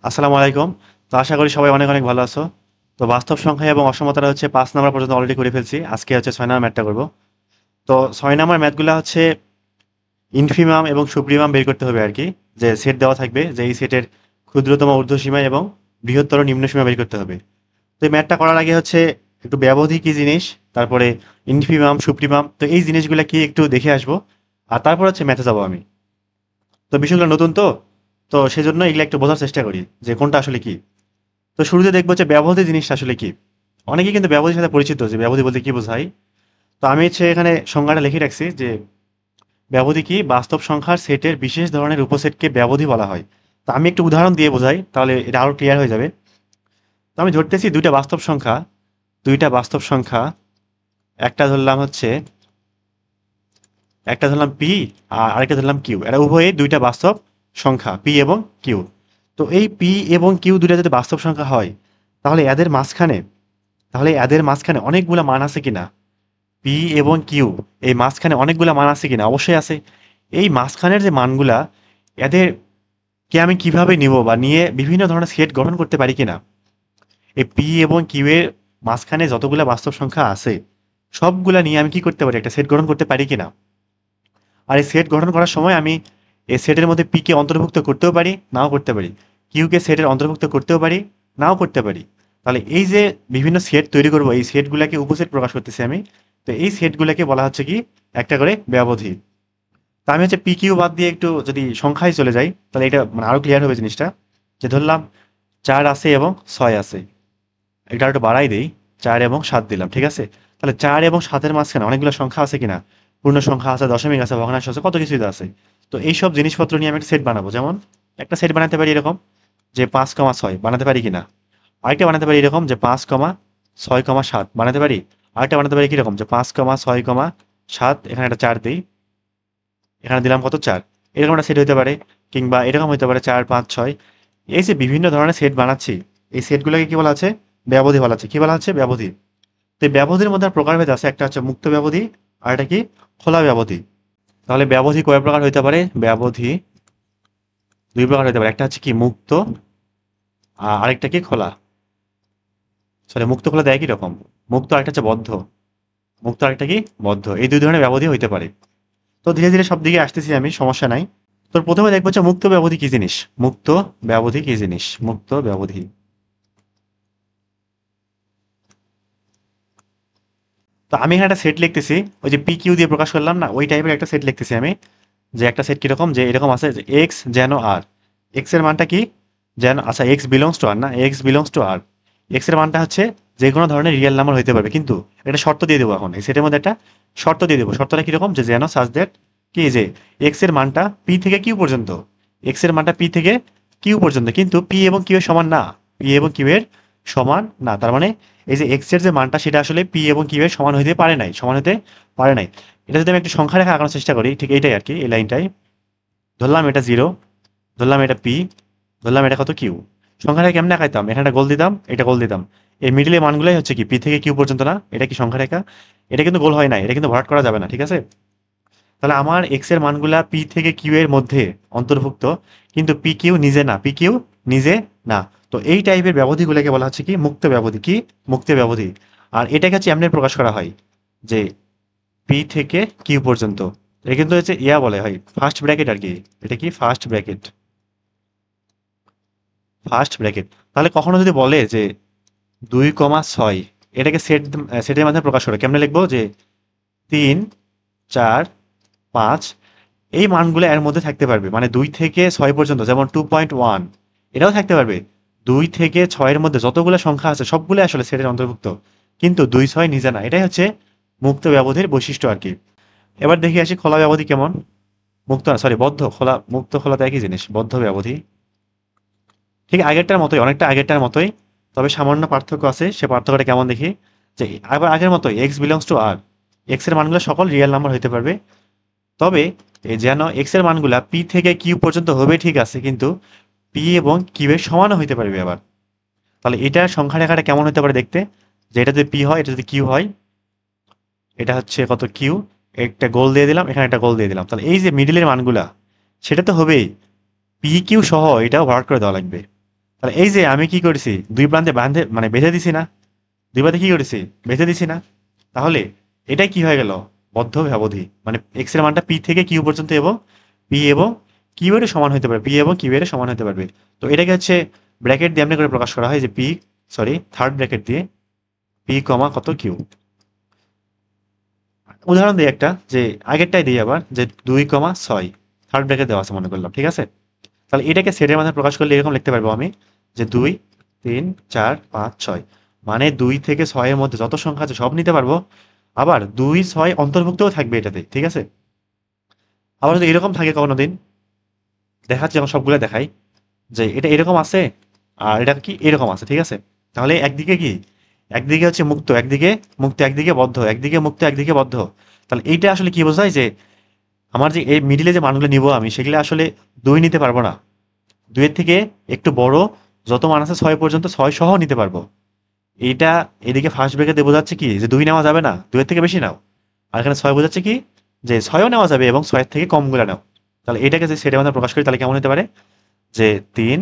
আসসালামু আলাইকুম। তো আশা করি সবাই অনেক অনেক ভালো আছো। তো বাস্তব সংখ্যা এবং অসমতাটা হচ্ছে 5 নাম্বার পর্যন্ত অলরেডি করে ফেলছি। আজকে হচ্ছে 6 নাম্বার ম্যাথটা করব। তো 6 নাম্বার ম্যাথগুলো হচ্ছে ইনফিমাম এবং সুপ্রিমাম বের করতে হবে আর কি। যে সেট দেওয়া থাকবে যে এই সেটের ক্ষুদ্রতম ঊর্ধ্বসীমা এবং বৃহত্তর নিম্নসীমা বের করতে হবে। তো এই ম্যাথটা করার আগে হচ্ছে একটু ব্যবধি কি জিনিস, তারপরে ইনফিমাম সুপ্রিমাম, তো এই জিনিসগুলো কি একটু দেখে আসবো। আর তারপর হচ্ছে ম্যাথে যাবো আমি। তো বিষয়গুলো নতুন তো, তো সেজন্য এগুলো একটু বোঝার চেষ্টা করি যে কোনটা আসলে কি। তো শুরুতে দেখবো যে ব্যবধি জিনিসটা আসলে কি। অনেকেই কিন্তু ব্যবধির সাথে পরিচিত যে ব্যবধি বলতে কি বোঝায়। তো আমি হচ্ছে এখানে সংজ্ঞাটা লিখে রাখছি যে ব্যবধি কি, বাস্তব সংখ্যার সেটের বিশেষ ধরনের উপসেটকে ব্যবধি বলা হয়। তো আমি একটু উদাহরণ দিয়ে বোঝাই, তাহলে এটা আরো ক্লিয়ার হয়ে যাবে। তো আমি ধরতেছি দুইটা বাস্তব সংখ্যা, একটা ধরলাম পি আর আরেকটা ধরলাম কিউ। এরা উভয়ে দুইটা বাস্তব সংখ্যা পি এবং কিউ। তো এই পি এবং কিউ দুইটা যদি বাস্তব সংখ্যা হয়, তাহলে এদের মাঝখানে অনেকগুলা মান আছে কিনা। পি এবং কিউ, এই মাঝখানে অনেকগুলা মান আছে কিনা, অবশ্যই আছে। এই মাঝখানের যে মানগুলা, এদেরকে আমি কিভাবে নিব বা নিয়ে বিভিন্ন ধরনের সেট গঠন করতে পারি কিনা। এই পি এবং কিউ এর মাঝখানে যতগুলা বাস্তব সংখ্যা আছে, সবগুলা নিয়ে আমি কি করতে পারি, একটা সেট গঠন করতে পারি কিনা। আর এই সেট গঠন করার সময় আমি এই সেটের মধ্যে পি কে অন্তর্ভুক্ত করতেও পারি, নাও করতে পারি। কিউ কে সেটের অন্তর্ভুক্ত করতেও পারি, নাও করতে পারি। তাহলে এই যে বিভিন্ন সেট তৈরি করব, এই সেটগুলোকে উপসেট প্রকাশ করতেছি আমি। তো এই সেটগুলোকে বলা হচ্ছে কি, একটা করে ব্যবধি। তো আমি হচ্ছে পি কিউ বাদ দিয়ে একটু যদি সংখ্যায় চলে যাই, তাহলে এটা মানে আরো ক্লিয়ার হবে জিনিসটা। যে ধরলাম 4 আছে এবং 6 আছে, এটা একটু বাড়াই দেই, 4 এবং 7 দিলাম, ঠিক আছে। তাহলে 4 এবং 7-এর মাঝখানে অনেকগুলো সংখ্যা আছে কিনা, পূর্ণ সংখ্যা আছে, দশমিক আছে, ভগ্নাংশ আছে, কত কিছুই তো আছে। তো এইসব জিনিসপত্র নিয়ে আমি একটা সেট বানাবো। যেমন একটা সেট বানাতে পারি এরকম যে 5,6 বানাতে পারি কিনা। আরেকটা বানাতে পারি এরকম যে 5,6,7 বানাতে পারি। আরেকটা বানাতে পারি কিরকম যে 5,6,7, এখানে একটা 4 দিই, এখানে দিলাম কত, 4। এরকম একটা সেট হতে পারে। কিংবা এরকম হতে পারে 4, 5, 6। এই যে বিভিন্ন ধরনের সেট বানাচ্ছি, এই সেটগুলোকে কি বলা আছে, ব্যবধি বলা আছে। কি বলা হচ্ছে, ব্যবধি। তো এই ব্যবধির মধ্যে আর প্রকারভেদ আছে, একটা হচ্ছে মুক্ত ব্যবধি, আর একটা কি, খোলা ব্যবধি। তাহলে ব্যবধি কয় প্রকার হইতে পারে, ব্যবধি 2 প্রকার হইতে পারে। একটা হচ্ছে কি মুক্ত, আর আরেকটা কি খোলা। সরি, মুক্ত খোলা দেয় কি রকম, মুক্ত, আরেকটা হচ্ছে বদ্ধ। মুক্ত আরেকটা কি, বদ্ধ। এই দুই ধরনের ব্যবধি হইতে পারে। তো ধীরে ধীরে সব দিকে আসতেছি আমি, সমস্যা নাই। তো প্রথমে দেখবো যে মুক্ত ব্যবধি কি জিনিস। মুক্ত ব্যবধি কি জিনিস, মুক্ত ব্যবধি। তো আমি এখানে একটা সেট লিখতেছি, ওই যে পি কিউ দিয়ে প্রকাশ করলাম না, ওই টাইপের একটা সেট লিখতেছি আমি। যে একটা সেট কিরকম, যে এরকম আছে যে এক্স যেন আর, এক্স এর মানটা কি, যেন, আচ্ছা এক্স বিলংস টু আর, না x belongs to R. X এর মানটা হচ্ছে যে কোনো ধরনের রিয়েল নাম্বার হইতে পারবে, কিন্তু একটা শর্ত দিয়ে দেবো এখন। এই সেটের মধ্যে একটা শর্ত দিয়ে দেবো। শর্তটা কিরকম, যে যেন সাজ দ্যাট কি, যে এক্স এর মানটা পি থেকে কিউ পর্যন্ত, এক্স এর মানটা পি থেকে কিউ পর্যন্ত, কিন্তু পি এবং কিউ এর সমান না। পি এবং কিউ এর সমান না, তার মানে এই যে এক্স এর যে মানটা, সেটা আসলে পি এবং কিউ এর সমান হইতে পারে নাই, সমান হতে পারে নাই। এটা যদি আমি একটা সংখ্যা রেখা আঁকানোর চেষ্টা করি, ঠিক এইটাই আর কি, এই লাইনটাই। ধরলাম এটা 0, ধরলাম এটা পি, ধরলাম এটা কত, কিউ। সংখ্যাটা কেমনে আঁকাইতাম, এখানে একটা গোল দিতাম, এটা গোল দিতাম। এই মিডিলের মানগুলোই হচ্ছে কি, পি থেকে কিউ পর্যন্ত না, এটা কি সংখ্যা রেখা। এটা কিন্তু গোল হয় না, এটা কিন্তু ভরাট করা যাবে না, ঠিক আছে। তাহলে আমার এক্স এর মানগুলা পি থেকে কিউ এর মধ্যে অন্তর্ভুক্ত, কিন্তু পি কিউ নিজে না, পি কিউ নিজে না। তো এই টাইপের ব্যবধিগুলোকে বলা হচ্ছে কি, মুক্ত ব্যবধি। কি, মুক্ত ব্যবধি। আর এটাকে হচ্ছে এমনি প্রকাশ করা হয় যে পি থেকে কিউ পর্যন্ত। এটা কিন্তু হচ্ছে ইয়া বলে হয়, ফার্স্ট ব্র্যাকেট আর কি। এটা কি, ফার্স্ট ব্র্যাকেট, ফার্স্ট ব্র্যাকেট। তাহলে কখনো যদি বলে যে 2,6, এটাকে সেটের মাধ্যমে প্রকাশ করে কেমনে লিখবো, যে 3, 4, 5, এই মানগুলো এর মধ্যে থাকতে পারবে, মানে 2 থেকে 6 পর্যন্ত। যেমন 2.1, এটাও থাকতে পারবে। 2 থেকে 6-এর মধ্যে যতগুলো সংখ্যা আছে সবগুলো আসলে সেটের অন্তর্ভুক্ত, কিন্তু 2, 6 নিজে না। এটাই হচ্ছে মুক্ত ব্যবধির বৈশিষ্ট্য আর কি। এবার দেখি আসি খোলা ব্যবধি কেমন। মুক্ত না, সরি বদ্ধ। খোলা মুক্ত খোলা তো একই জিনিস, বদ্ধ ব্যবধি। ঠিক আগেরটার মতোই, অনেকটা আগেরটার মতোই, তবে সামান্য পার্থক্য আছে। সে পার্থক্যটা কেমন দেখি, যে আবার আগের মতোই x belongs to R, x এর মানগুলো সকল রিয়েল নাম্বার হইতে পারবে। তবে এই যেন এক্স এর মানগুলা পি থেকে কিউ পর্যন্ত হবে, ঠিক আছে, কিন্তু পি এবং কিউ এর সমানও হইতে পারবে আবার। তাহলে এটার সংখ্যা রেখাটা কেমন হতে পারে দেখতে, যে এটা যদি পি হয়, এটা যদি কিউ হয়, এটা হচ্ছে কত, কিউ। একটা গোল দিয়ে দিলাম, এখানে একটা গোল দিয়ে দিলাম। তাহলে এই যে মিডিলের মানগুলা, সেটা তো হবেই, পি কিউ সহ এটাও ভরাট করে দেওয়া লাগবে। তাহলে এই যে আমি কি করেছি, দুই প্রান্তে বাঁধে মানে বেঁধে দিছি না, দুই প্রান্তে কি করেছি, বেঁধে দিছি না। তাহলে এটাই কি হয়ে গেল, বদ্ধ ব্যবধি। মানে এক্স এর মানটা পি থেকে কিউ পর্যন্ত এবং পি এবং কিউ এর সমান হতে পারবে, পি এবং কিউ এর সমান হতে পারবে। তো এটাকে হচ্ছে ব্র্যাকেট দিয়ে এমনি করে প্রকাশ করা হয় যে পি, সরি থার্ড ব্র্যাকেট দিয়ে পি কমা কত কিউ। উদাহরণ দিই একটা, যে আগেরটাই দিই আবার, যে 2,6 থার্ড ব্র্যাকেট দেওয়া আছে মনে করলাম, ঠিক আছে। তাহলে এটাকে সেটের মাধ্যমে প্রকাশ করলে এরকম লিখতে পারবো আমি, যে 2, 3, 4, 5, 6, মানে 2 থেকে 6 এর মধ্যে যত সংখ্যা আছে সব নিতে পারবো। আবার 2, 6 অন্তর্ভুক্তও থাকবে এটাতে, ঠিক আছে। আবার যদি এরকম থাকে কোনো দিন, দেখাচ্ছি যখন সবগুলো দেখাই, যে এটা এরকম আছে আর এটা কি এরকম আছে, ঠিক আছে। তাহলে একদিকে কি, একদিকে হচ্ছে মুক্ত, একদিকে মুক্ত, একদিকে বদ্ধ, একদিকে মুক্ত, একদিকে বদ্ধ। তাহলে এইটা আসলে কি বোঝায়, যে আমার যে এই মিডিলে যে মানগুলো নিব আমি, সেগুলো আসলে 2 নিতে পারবো না। 2 এর থেকে একটু বড় যত মান আছে 6 পর্যন্ত 6 সহ নিতে পারবো। এইটা এদিকে ফার্স্ট ব্রেকেট দিয়ে বোঝাচ্ছে কি, যে 2 নেওয়া যাবে না, 2 এর থেকে বেশি নাও। আর এখানে 6 বোঝাচ্ছে কি, যে 6ও নেওয়া যাবে এবং 6 এর থেকে কমগুলো নাও। তাহলে এটাকে যে সেটের মধ্যে প্রকাশ করি, তাহলে কেমন হতে পারে, যে 3,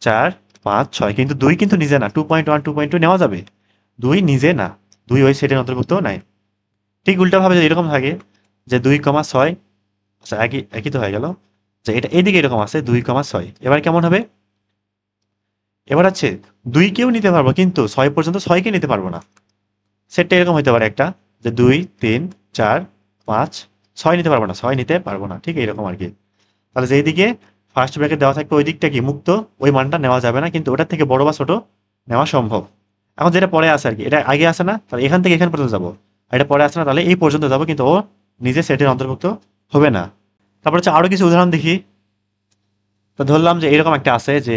4, 5, 6, কিন্তু 2 কিন্তু নিজে না, 2.1, 2.2 নেওয়া যাবে, 2 নিজে না, 2 ওই সেটের অন্তর্ভুক্ত নাই। ঠিক উল্টাভাবে যদি এরকম থাকে, যে 2,6, আচ্ছা একই একই তো হয়ে গেল, যে এটা এইদিকে এরকম আছে 2,6, এবার কেমন হবে, এবার হচ্ছে 2 কেও নিতে পারবো কিন্তু 6 পর্যন্ত 6 কে নিতে পারবো না। সেটটা এরকম হতে পারে একটা, যে 2, 3, 4, 5, 6 নিতে পারবো না, 6 নিতে পারবো না, ঠিক এরকম আর কি। তাহলে যেই দিকে ফার্স্ট ব্র্যাকেট দেওয়া থাকবে ওই দিকটা কি মুক্ত, ওই মানটা নেওয়া যাবে না, কিন্তু ওটার থেকে বড় বা ছোট নেওয়া সম্ভব। এখন যেটা পরে আসে আর কি, এটা আগে আসে না, তাহলে এখান থেকে এখান পর্যন্ত যাবো, আর এটা পরে আসে না, তাহলে এই পর্যন্ত যাবো, কিন্তু ও নিজে সেটের অন্তর্ভুক্ত হবে না। তারপর হচ্ছে আরো কিছু উদাহরণ দেখি। তো ধরলাম যে এরকম একটা আছে, যে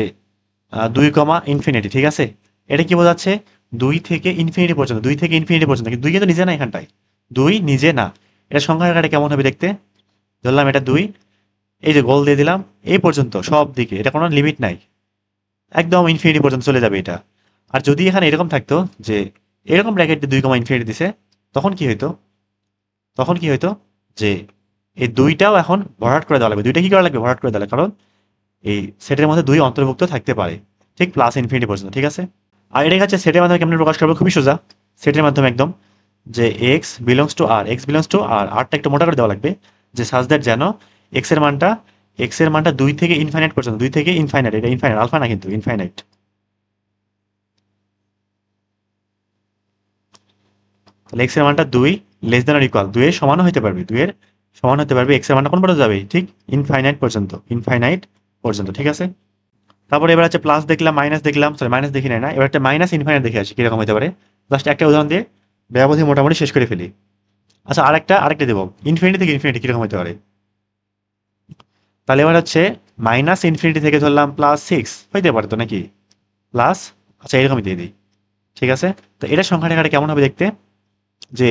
2, ঠিক আছে। এটা কি বোঝাচ্ছে, 2 থেকে ইনফিনিটি পর্যন্ত, 2 থেকে ইনফিনিটি পর্যন্ত, কিন্তু 2 কিন্তু নিজে না এখানটায়, 2 নিজে না। এটা সংখ্যা আকারে কেমন হবে দেখতে, ধরলাম এটা 2, এই যে গোল দিয়ে দিলাম এই পর্যন্ত সব দিকে, এটা কোনো লিমিট নাই, একদম ইনফিনিটি পর্যন্ত চলে যাবে এটা। আর যদি এখানে এরকম থাকতো, যে এরকম ব্র্যাকেট দিয়ে 2, দিছে, তখন কি হইতো, তখন কি হইতো, যে এই 2টাও এখন ভরাট করে দেওয়া লাগবে, 2টা কি করা লাগবে, ভরাট করে দেওয়া লাগবে, কারণ এই সেটের মধ্যে 2 অন্তর্ভুক্ত থাকতে পারে, ঠিক প্লাস ইনফিনিটি পর্যন্ত, ঠিক আছে। আর এটা হচ্ছে সেটের মাধ্যমে কেমন প্রকাশ করবো, খুবই সোজা, সেটের মাধ্যমে একদম, যে x বিলংস টু আর আরটা একটু মোটা করে দেওয়া লাগবে, যে সাজ দ্যাট যেন এক্স এর মানটা, এক্স এর মানটা 2 থেকে ইনফাইনাইট পর্যন্ত, 2 থেকে ইনফাইনাইট, এটা ইনফাইনাইট আলফা না কিন্তু ইনফাইনাইট। তাহলে এক্স এর মানটা 2 লেস দ্যান অর ইকুয়াল, 2 এর সমানও হতে পারবে, 2 এর সমান হতে পারবে, এক্স এর মানটা কোন পর্যন্ত যাবে, ঠিক ইনফাইনাইট পর্যন্ত, ইনফাইনাইট পর্যন্ত, ঠিক আছে। তারপরে এবার হচ্ছে প্লাস দেখলাম, মাইনাস দেখলাম, সরি মাইনাস দেখি নাই না, এবার একটা মাইনাস ইনফাইনাইট দেখে আসি কিরকম হতে পারে। জাস্ট একটা উদাহরণ দিয়ে ব্যবধি মোটামুটি শেষ করে ফেলি। আচ্ছা আরেকটা দেবো, ইনফিনিটি থেকে ইনফিনিটি কিরকম হতে পারে। তাহলে এবার হচ্ছে মাইনাস ইনফিনিটি থেকে ধরলাম +6 হইতে পারে তো নাকি, প্লাস, আচ্ছা এরকমই দিয়ে দিই, ঠিক আছে। তো এটা সংখ্যা রেখাটা কেমন হবে দেখতে, যে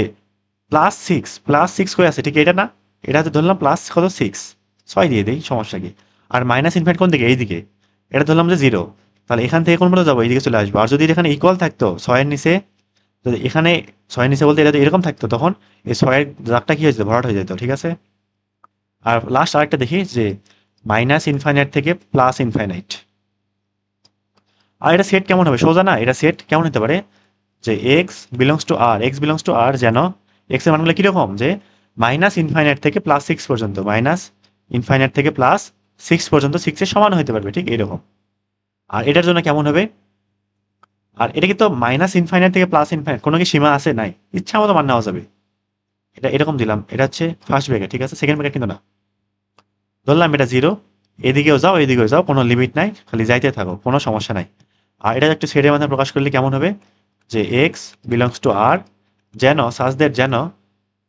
+6 করে আছে, ঠিক এটা না, এটা হচ্ছে ধরলাম প্লাস কত 6 দিয়ে দিই, সমস্যা কি। আর মাইনাস ইনফিনিটি কোন দিকে, এইদিকে, এটা ধরলাম যে 0, তাহলে এখান থেকে কোন পর্যন্ত যাবো, এইদিকে চলে আসবো। আর যদি এখানে ইকুয়াল থাকতো 6 এর নিচে, যদি এখানে 6 এর নিচে বলতে এটা এরকম থাকতো, তখন এই 6 এর দাগটা কি হয়ে যেত, ভরাট হয়ে যেত, ঠিক আছে। আর লাস্ট আরেকটা দেখি, যে মাইনাস ইনফাইনাইট থেকে প্লাস ইনফাইনাইট। আর এটা সেট কেমন হবে, সোজা না, এটা সেট কেমন হতে পারে, যে x বিলংস টু আর যেন এক্স এর মানগুলো কিরকম, যে মাইনাস ইনফাইনাইট থেকে +6 পর্যন্ত, মাইনাস ইনফাইনাইট থেকে +6 পর্যন্ত 6 এর সমান হতে পারবে, ঠিক এরকম। আর এটার জন্য কেমন হবে, আর এটা কিন্তু মাইনাস ইনফাইনাইট থেকে প্লাস ইনফাইনাইট কোনো কি সীমা আছে, নাই, ইচ্ছা মতো মান নেওয়া যাবে। এটা এরকম দিলাম, এটা হচ্ছে ফার্স্ট ব্র্যাকেট, ঠিক আছে, সেকেন্ড ব্র্যাকেট কিন্তু না। ধরলাম এটা 0, এদিকেও যাও এদিকেও যাও, কোনো লিমিট নাই, খালি যাইতে থাকো, কোনো সমস্যা নাই। আর এটা একটু সেটের মাধ্যমে প্রকাশ করলে কেমন হবে, যে x বিলংস টু আর যেন সাজ দ্যাট যেন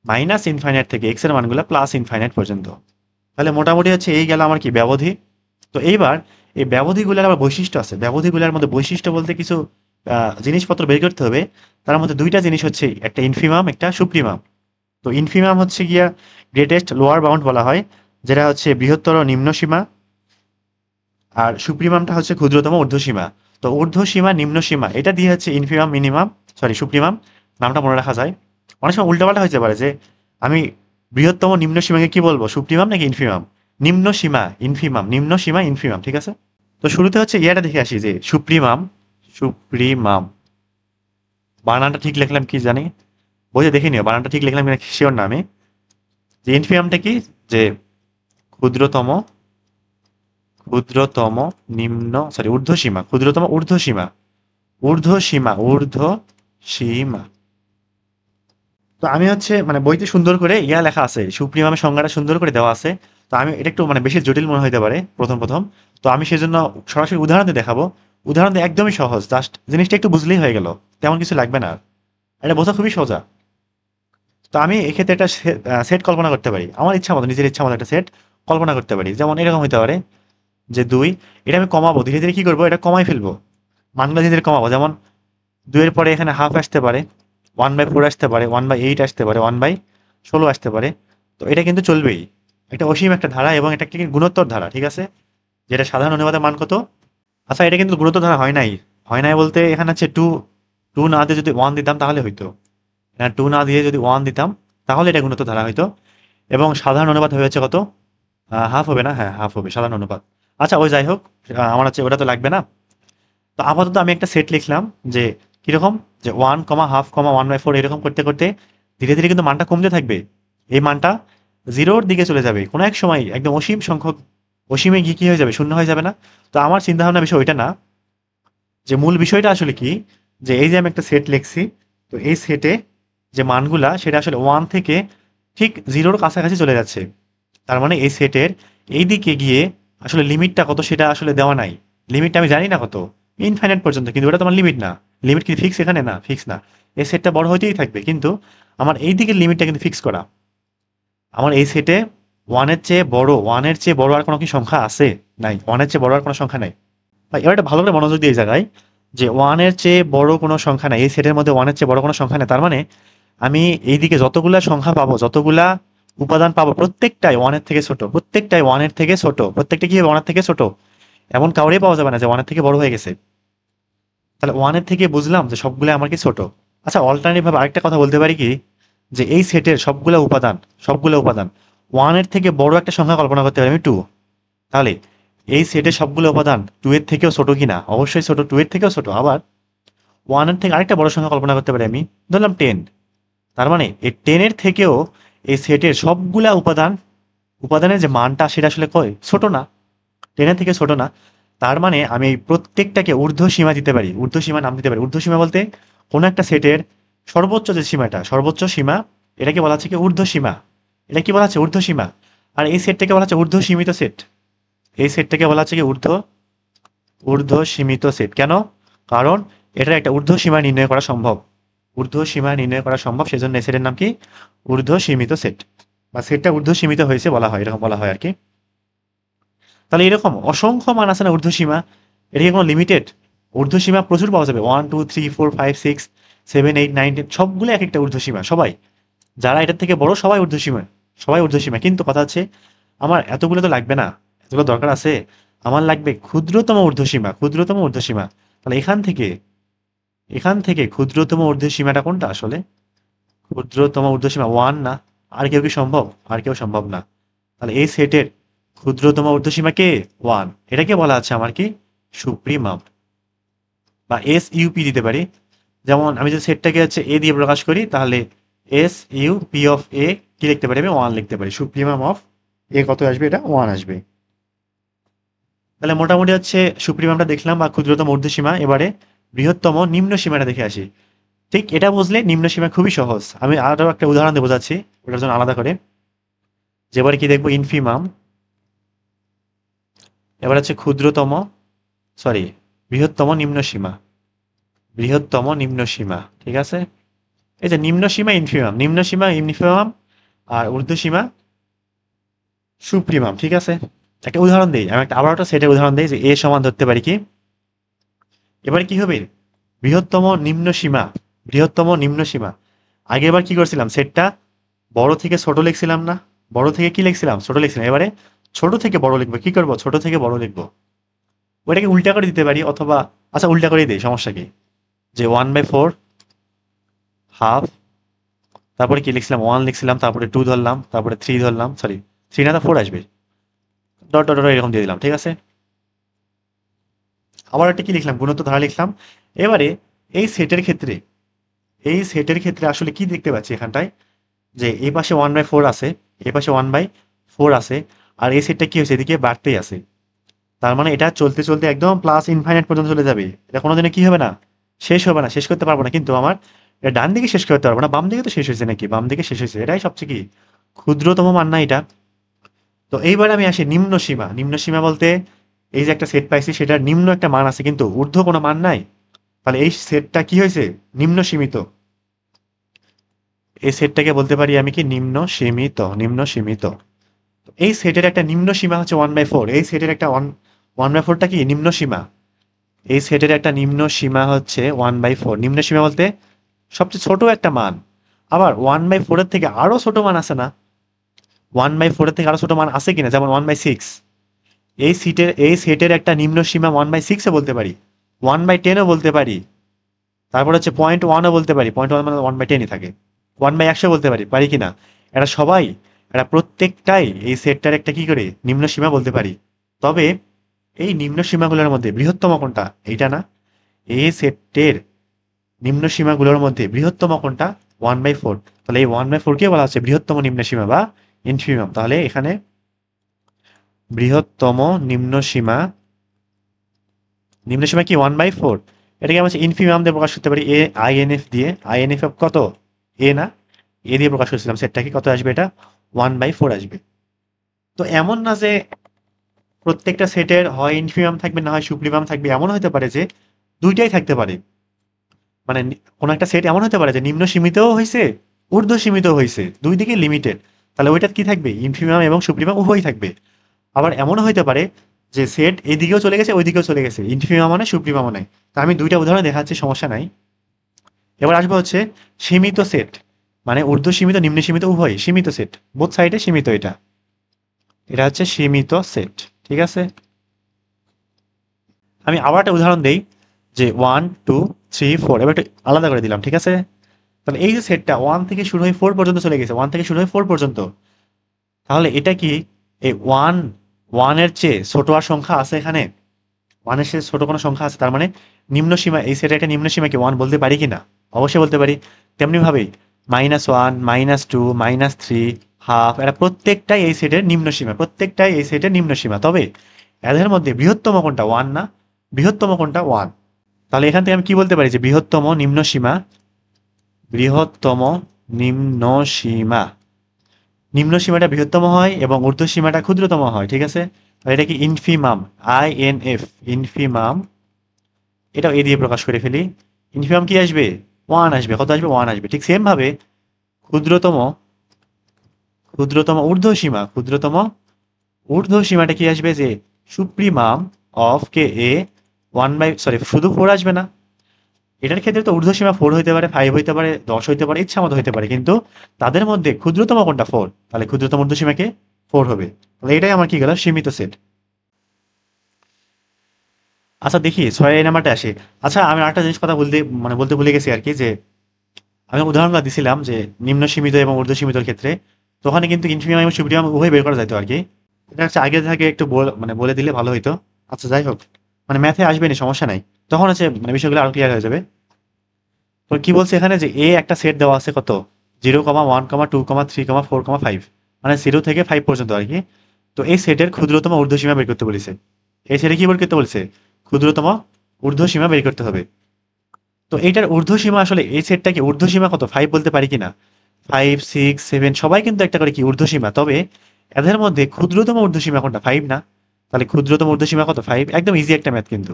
মাইনাস ইনফাইনাইট থেকে এক্স এর মানগুলো প্লাস ইনফাইনাইট পর্যন্ত। তাহলে মোটামুটি হচ্ছে এই গেল আমার কি ব্যবধি। তো এইবার এই ব্যবধিগুলোর আবার বৈশিষ্ট্য আছে, ব্যবধিগুলোর মধ্যে বৈশিষ্ট্য বলতে কিছু জিনিসপত্র বের করতে হবে। তার মধ্যে দুইটা জিনিস হচ্ছে, একটা ইনফিমাম একটা সুপ্রিমাম। তো ইনফিমাম হচ্ছে গিয়া গ্রেটেস্ট লোয়ার বাউন্ড বলা হয়, যেটা হচ্ছে বৃহত্তর নিম্ন সীমা, আর সুপ্রিমামটা হচ্ছে ক্ষুদ্রতম ঊর্ধ্বসীমা। তো ঊর্ধ্বসীমা নিম্ন সীমা এটা দিয়ে হচ্ছে ইনফিমাম মিনিমাম, সরি সুপ্রিমাম নামটা মনে রাখা যায়। অনেক সময় উল্টাপাল্টা হতে পারে, যে আমি বৃহত্তম নিম্ন সীমাকে কি বলবো, সুপ্রিমাম নাকি ইনফিমাম, নিম্ন সীমা ইনফিমাম, নিম্ন সীমা ইনফিমাম, ঠিক আছে। তো শুরুতে হচ্ছে ইয়াটা দেখে আসি যে সুপ্রিমাম, সুপ্রিমাম বানানটা ঠিক লিখলাম কি জানি, বইতে দেখে নিও বানানটা ঠিক লিখলাম কিনা শিওর না আমি। যে ইনফিমামটা কি, যে ক্ষুদ্রতম, ক্ষুদ্রতম নিম্ন সরি ঊর্ধ্বসীমা, ক্ষুদ্রতম ঊর্ধ্বসীমা, ঊর্ধ্বসীমা, ঊর্ধ্বসীমা। তো আমি হচ্ছে মানে বইতে সুন্দর করে ইয়া লেখা আছে, সুপ্রিমামের সংজ্ঞাটা সুন্দর করে দেওয়া আছে। তো আমি এটা একটু মানে বেশি জটিল মনে হইতে পারে প্রথম প্রথম। তো আমি সেজন্য সরাসরি উদাহরণ দিয়ে দেখাবো। উদাহরণ দিয়ে একদমই সহজ, জাস্ট জিনিসটা একটু বুঝলেই হয়ে গেল, তেমন কিছু লাগবে না আর। এটা বোঝা খুবই সোজা। তো আমি এক্ষেত্রে একটা সেট কল্পনা করতে পারি, আমার ইচ্ছা মতো, নিজের ইচ্ছা মতো একটা সেট কল্পনা করতে পারি। যেমন এরকম হইতে পারে যে 2, এটা আমি কমাবো, ধীরে ধীরে কি করবো, এটা কমাই ফেলবো, মানগুলো ধীরে ধীরে কমাবো। যেমন 2 এর পরে এখানে হাফ আসতে পারে, 1/4 আসতে পারে, 1/8 আসতে পারে, 1/16 আসতে পারে। তো এটা কিন্তু চলবেই, একটা অসীম একটা ধারা এবং এটা একটা কি গুণোত্তর ধারা, ঠিক আছে? যেটা সাধারণ অনুপাতের মান কত। আচ্ছা এটা কিন্তু গুণোত্তর ধারা হয় নাই, হয় নাই বলতে এখানে হচ্ছে টু, টু না দিয়ে যদি 1 দিতাম তাহলে হইতো, এখানে 2 না দিয়ে যদি 1 দিতাম তাহলে এটা গুণোত্তর ধারা হইতো। এবং সাধারণ অনুপাত হয়েছে কত, হাফ হবে না, হ্যাঁ হাফ হবে সাধারণ অনুপাত। আচ্ছা ওই যাই হোক, আমার হচ্ছে ওটা তো লাগবে না। তো আপাতত আমি একটা সেট লিখলাম যে কিরকম, যে 1, হাফ, 1/4 এরকম করতে করতে ধীরে ধীরে কিন্তু মানটা কমতে থাকবে। এই মানটা জিরোর দিকে চলে যাবে কোনো এক সময়, একদম অসীম সংখ্যক, অসীমে গিয়ে কি হয়ে যাবে, শূন্য হয়ে যাবে না। তো আমার চিন্তা ভাবনা বিষয় ওইটা না, যে মূল বিষয়টা আসলে কি, যে এই যে আমি একটা সেট লিখছি, তো এই সেটে যে মানগুলা সেটা আসলে 1 থেকে ঠিক জিরোর কাছাকাছি চলে যাচ্ছে। তার মানে এই সেটের এই দিকে গিয়ে আসলে লিমিটটা কত সেটা আসলে দেওয়া নাই। লিমিটটা আমি জানি না কত, ইনফাইনাইট পর্যন্ত, কিন্তু ওটা তোমার লিমিট না। লিমিট কি ফিক্স এখানে, না ফিক্স না। এই সেটটা বড় হইতেই থাকবে, কিন্তু আমার এই দিকের লিমিটটা কিন্তু ফিক্স করা। আমার এই সেটে ওয়ানের চেয়ে বড় আর কোনো কি সংখ্যা আছে? নাই, ওয়ানের চেয়ে বড় আর কোনো সংখ্যা নাই। ভাই এবার একটা ভালো করে মনোযোগ দিয়ে এই জায়গায়, যে ওয়ানের চেয়ে বড় কোনো সংখ্যা নাই, এই সেটের মধ্যে ওয়ানের চেয়ে বড় কোনো সংখ্যা নেই। তার মানে আমি এইদিকে যতগুলা সংখ্যা পাবো, যতগুলা উপাদান পাবো, প্রত্যেকটাই ওয়ানের থেকে ছোট, প্রত্যেকটাই ওয়ানের থেকে ছোট, প্রত্যেকটা কি হবে, ওয়ানের থেকে ছোট। এমন কাউরেই পাওয়া যাবে না যে ওয়ানের থেকে বড় হয়ে গেছে। তাহলে ওয়ানের থেকে বুঝলাম যে সবগুলো আমার কি ছোট। আচ্ছা অল্টারনেটিভ ভাবে আরেকটা কথা বলতে পারি কি, যে এই সেটের সবগুলা উপাদান, সবগুলো উপাদান ওয়ানের থেকে বড় একটা সংখ্যা কল্পনা করতে পারি আমি, 2। তাহলে এই সেটের সবগুলো উপাদান 2 এর থেকেও ছোট কিনা, অবশ্যই ছোট, 2 এর থেকেও ছোট। আবার ওয়ানের থেকে আরেকটা বড় সংখ্যা কল্পনা করতে পারি আমি, ধরলাম 10। তার মানে এই 10 এর থেকেও এই সেটের সবগুলা উপাদান, উপাদানের যে মানটা সেটা আসলে কয় ছোট না, 10 এর থেকে ছোট না। তার মানে আমি এই প্রত্যেকটাকে ঊর্ধ্ব সীমা দিতে পারি, ঊর্ধ্ব সীমা নাম দিতে পারি। ঊর্ধ্ব সীমা বলতে কোনো একটা সেটের সর্বোচ্চ যে সীমাটা, সর্বোচ্চ সীমা, এটাকে বলা হচ্ছে কি ঊর্ধ্ব সীমা। এটা কি বলা হচ্ছে, ঊর্ধ্ব সীমা। আর এই সেটটাকে বলা হচ্ছে ঊর্ধ্ব সীমিত সেট। এই সেটটাকে বলা হচ্ছে কি ঊর্ধ্ব সীমিত সেট। কেন? কারণ এটার একটা ঊর্ধ্ব সীমা নির্ণয় করা সম্ভব, ঊর্ধ্ব সীমা নির্ণয় করা সম্ভব, সেজন্য এই সেটের নাম কি, ঊর্ধ্ব সীমিত সেট, বা সেটটা ঊর্ধ্ব সীমিত হয়েছে বলা হয়, এরকম বলা হয় আর কি। তাহলে এরকম অসংখ্য মান আছে না ঊর্ধ্বসীমা, এটা কি কোনো লিমিটেড? ঊর্ধ্বসীমা প্রচুর পাওয়া যাবে, 1 2 3 4 5 6 7 8 9 10 সবগুলো এক একটা ঊর্ধ্বসীমা, সবাই যারা এটার থেকে বড় সবাই ঊর্ধ্বসীমা, সবাই ঊর্ধ্বসীমা। কিন্তু কথা হচ্ছে আমার এতগুলো তো লাগবে না, এতগুলো দরকার আছে, আমার লাগবে ক্ষুদ্রতম ঊর্ধ্বসীমা, ক্ষুদ্রতম ঊর্ধ্বসীমা। তাহলে এখান থেকে ক্ষুদ্রতম ঊর্ধ্বসীমাটা কোনটা আসলে? ক্ষুদ্রতম ঊর্ধ্বসীমা 1 না, আর কেউ কি সম্ভব? আর কেউ সম্ভব না। তাহলে এই সেটের ক্ষুদ্রতম ঊর্ধ্বসীমা কে? 1। এটাকে বলা আছে আমার কি, সুপ্রিমাম, বা এস ইউপি দিতে পারি। যেমন আমি যদি সেটটাকে হচ্ছে এ দিয়ে প্রকাশ করি, তাহলে এস ইউ পি অফ এ কি লিখতে পারি, আমি 1 লিখতে পারি। সুপ্রিমাম অফ এ কত আসবে, এটা 1 আসবে। তাহলে মোটামুটি হচ্ছে সুপ্রিমামটা দেখলাম বা ক্ষুদ্রতম ঊর্ধ্বসীমা। এবারে বৃহত্তম নিম্ন সীমাটা দেখে আসি। ঠিক এটা বুঝলে নিম্ন সীমা খুবই সহজ। আমি আরো একটা উদাহরণ দিয়ে বোঝাচ্ছি ওটার জন্য আলাদা করে। যেবারে কি দেখবো, ইনফিমাম, এবার হচ্ছে ক্ষুদ্রতম, সরি বৃহত্তম নিম্ন সীমা, বৃহত্তম নিম্ন সীমা, ঠিক আছে? এই যে নিম্ন সীমা ইনফিমাম, নিম্ন সীমা ইনফিমাম, আর ঊর্ধ্ব সীমা সুপ্রিমাম, ঠিক আছে? একটা উদাহরণ দিই, আমি একটা আবার একটা সেটের উদাহরণ দিই, যে এ সমান ধরতে পারি কি, এবার কি হবে, বৃহত্তম নিম্ন সীমা, বৃহত্তম নিম্ন সীমা। আগে এবার কি করছিলাম, সেটটা বড় থেকে ছোট লিখছিলাম না, বড় থেকে কি লিখছিলাম, ছোট লিখছিলাম। এবারে ছোট থেকে বড় লিখবো, কি করবো, ছোট থেকে বড় লিখবো। ওইটাকে উল্টা করে দিতে পারি, অথবা আচ্ছা উল্টা করে দিই, সমস্যা কি, যে 1/4 হাফ, তারপরে কি লিখছিলাম, 1 লিখছিলাম, তারপরে 2 ধরলাম, তারপরে 3 ধরলাম, সরি 3 না তো 4 আসবে, ডট ডট ডট এরকম দিয়ে দিলাম, ঠিক আছে? আবার একটা কি লিখলাম, গুণোত্তর ধারা লিখলাম। এবারে এই সেটের ক্ষেত্রে আসলে কি দেখতে পাচ্ছি এখানটায়, যে এই পাশে 1/4 আছে, এই পাশে 1/4 আছে, আর এই সেটটা কি হয়েছে, এদিকে বাড়তেই আছে। তার মানে এটা চলতে চলতে একদম প্লাস ইনফাইনাইট পর্যন্ত চলে যাবে। এটা কোনোদিনও কি হবে না, শেষ হবে না, শেষ করতে পারবো না। কিন্তু আমার এটা ডান দিকে শেষ করতে পারবো না, বাম দিকে তো শেষ হয়েছে নাকি, বাম দিকে শেষ হয়েছে, এটাই সবচেয়ে কি ক্ষুদ্রতম মান না এটা। তো এইবার আমি আসি নিম্ন সীমা। নিম্ন সীমা বলতে এই যে একটা সেট পাইছি সেটার নিম্ন একটা মান আছে কিন্তু ঊর্ধ্ব কোনো মান নাই। তাহলে এই সেটটা কি হয়েছে, নিম্ন সীমিত। এই সেটটাকে বলতে পারি আমি কি নিম্ন সীমিত, নিম্ন সীমিত। এই সেটের একটা নিম্ন সীমা হচ্ছে 1/4। এই সেটের একটা 1/4টা কি নিম্ন সীমা। এই সেটের একটা নিম্ন সীমা হচ্ছে 1/4। নিম্ন সীমা বলতে সবচেয়ে ছোট একটা মান। আবার 1/4 এর থেকে আরো ছোট মান আছে না, 1/4 এর থেকে আরো ছোট মান আছে কিনা, যেমন 1/6। এই সেটের একটা নিম্ন সীমা 1/6 এ বলতে পারি, 1/10ও বলতে পারি, তারপর হচ্ছে 0.1ও বলতে পারি, 0.1 মানে 1/10ই থাকে, 1/100 বলতে পারি, পারি কিনা। এরা সবাই, এরা প্রত্যেকটাই এই সেটটার একটা কি করে নিম্ন সীমা বলতে পারি। তবে এই নিম্ন সীমাগুলোর মধ্যে বৃহত্তম কোনটা, এইটা না। এই সেটের নিম্ন সীমাগুলোর মধ্যে বৃহত্তম কোনটা, 1/4। তাহলে এই 1/4 কে বলা হচ্ছে বৃহত্তম নিম্ন সীমা বা ইনফিমাম। তাহলে এখানে বৃহত্তম নিম্ন সীমা, নিম্ন সীমা কি 1/4। এটাকে আমরা ইনফিমাম দিয়ে প্রকাশ করতে পারি, আইএনএফ দিয়ে। আইএনএফ কত, না, দিয়ে প্রকাশ করছিলাম। সেটটা কি কত আসবে, এটা 1/4 আসবে। তো এমন না যে প্রত্যেকটা সেটের হয় ইনফিমাম থাকবে না হয় সুপ্রিমাম থাকবে, এমন হতে পারে যে দুইটাই থাকতে পারে। মানে কোন একটা সেট এমন হতে পারে যে নিম্ন সীমিতও হয়েছে, ঊর্ধ্ব সীমিতও হয়েছে, দুই দিকে লিমিটেড। তাহলে ওইটা কি থাকবে, ইনফিমাম এবং সুপ্রিমাম উভয়ই থাকবে। আবার এমনও হতে পারে যে সেট এদিকেও চলে গেছে ওইদিকেও চলে গেছে, ইনফিমাম মানে সুপ্রিমাম মানে। তা আমি দুইটা উদাহরণ দেখাচ্ছি, সমস্যা নাই। এবার আসবো হচ্ছে সীমিত সেট, মানে ঊর্ধ্ব সীমিত নিম্ন সীমিত উভয় সীমিত সেট, বোথ সাইডে সীমিত। এটা এটা হচ্ছে সীমিত সেট, ঠিক আছে। আমি আবার একটা উদাহরণ দেই, যে 1 2 3 4, এবার একটু আলাদা করে দিলাম, ঠিক আছে। তাহলে এই যে সেটটা 1 থেকে শুরু হয়ে 4 পর্যন্ত চলে গেছে, 1 থেকে শুরু হয়ে 4 পর্যন্ত। তাহলে এটা কি এই ওয়ানের চেয়ে ছোট আর সংখ্যা আছে এখানে, ওয়ানের চেয়ে ছোট কোনো সংখ্যা আছে, তার মানে নিম্ন সীমা, এই সেটের একটা নিম্ন সীমা কি 1 বলতে পারি কি না, অবশ্যই বলতে পারি। তেমনি ভাবেই -1 -2 -3 হাফ, এরা প্রত্যেকটাই এই সেটের নিম্ন সীমা, প্রত্যেকটাই এই সেটের নিম্ন সীমা। তবে এদের মধ্যে বৃহত্তম কোনটা, 1 না, বৃহত্তম কোনটা 1। তাহলে এখান থেকে আমি কি বলতে পারি যে বৃহত্তম নিম্ন সীমা, বৃহত্তম নিম্ন সীমা, নিম্ন সীমাটা বৃহত্তম হয় এবং ঊর্ধ্ব সীমাটা ক্ষুদ্রতম হয়, ঠিক আছে। তাহলে এটা কি ইনফিমাম, INF, ইনফিমাম। এটাও এ দিয়ে প্রকাশ করে ফেলি। ইনফিমাম কি আসবে, 1 আসবে। কত আসবে, 1 আসবে। ঠিক সেম ভাবে ক্ষুদ্রতম, ক্ষুদ্রতম ঊর্ধ্ব সীমা, ক্ষুদ্রতম ঊর্ধ্ব সীমাটা কি আসবে, যে সুপ্রিমাম অফ কে এ 1/, শুধু 4 আসবে না, এটার ক্ষেত্রে তো ঊর্ধ্ব সীমা 4 হইতে পারে, 5 হইতে পারে, 10 হইতে পারে, ইচ্ছা মতো হইতে পারে, কিন্তু তাদের মধ্যে ক্ষুদ্রতম কোনটা, 4। তাহলে ক্ষুদ্রতম ঊর্ধ্ব সীমাকে 4 হবে। তাহলে এটাই আমার কি গেল, সীমিত সেট। আচ্ছা দেখি 6 নাম্বারটা আসি। আচ্ছা আমি আরেকটা জিনিস কথা বলতে ভুলে গেছি আর কি, যে আমি উদাহরণটা দিছিলাম যে নিম্ন সীমিত এবং ঊর্ধ্ব সীমিতর ক্ষেত্রে, তো ওখানে কিন্তু ইনফিমাম এবং সুপ্রিমাম উভয় বের করা যেত আর কি। এটা হচ্ছে আগে থেকে একটু বলে দিলে ভালো হইতো। আচ্ছা যাই হোক, মানে ম্যাথে আসবে না, সমস্যা নাই, তখন হচ্ছে মানে বিষয়গুলো আরো ক্লিয়ার হয়ে যাবে। তো কি বলছে এখানে, যে এ একটা সেট দেওয়া আছে কত, 0,1,2,3,4,5, মানে 0 থেকে 5 পর্যন্ত আর কি। তো এই সেটের ক্ষুদ্রতম ঊর্ধ্ব সীমা বের করতে বলেছে। এই সেটে কি বের করতে বলছে, ক্ষুদ্রতম ঊর্ধ্ব সীমা বের করতে হবে। তো এইটার ঊর্ধ্ব সীমা আসলে এই সেটটাকে ঊর্ধ্ব সীমা কত, 5 বলতে পারি কিনা। 5 6 7 সবাই কিন্তু একটা করে কি ঊর্ধ্ব সীমা, তবে এদের মধ্যে ক্ষুদ্রতম ঊর্ধ্ব সীমা কোনটা, 5 না। তাহলে ক্ষুদ্রতম ঊর্ধ্ব সীমা কত, 5। একদম ইজি একটা ম্যাথ কিন্তু।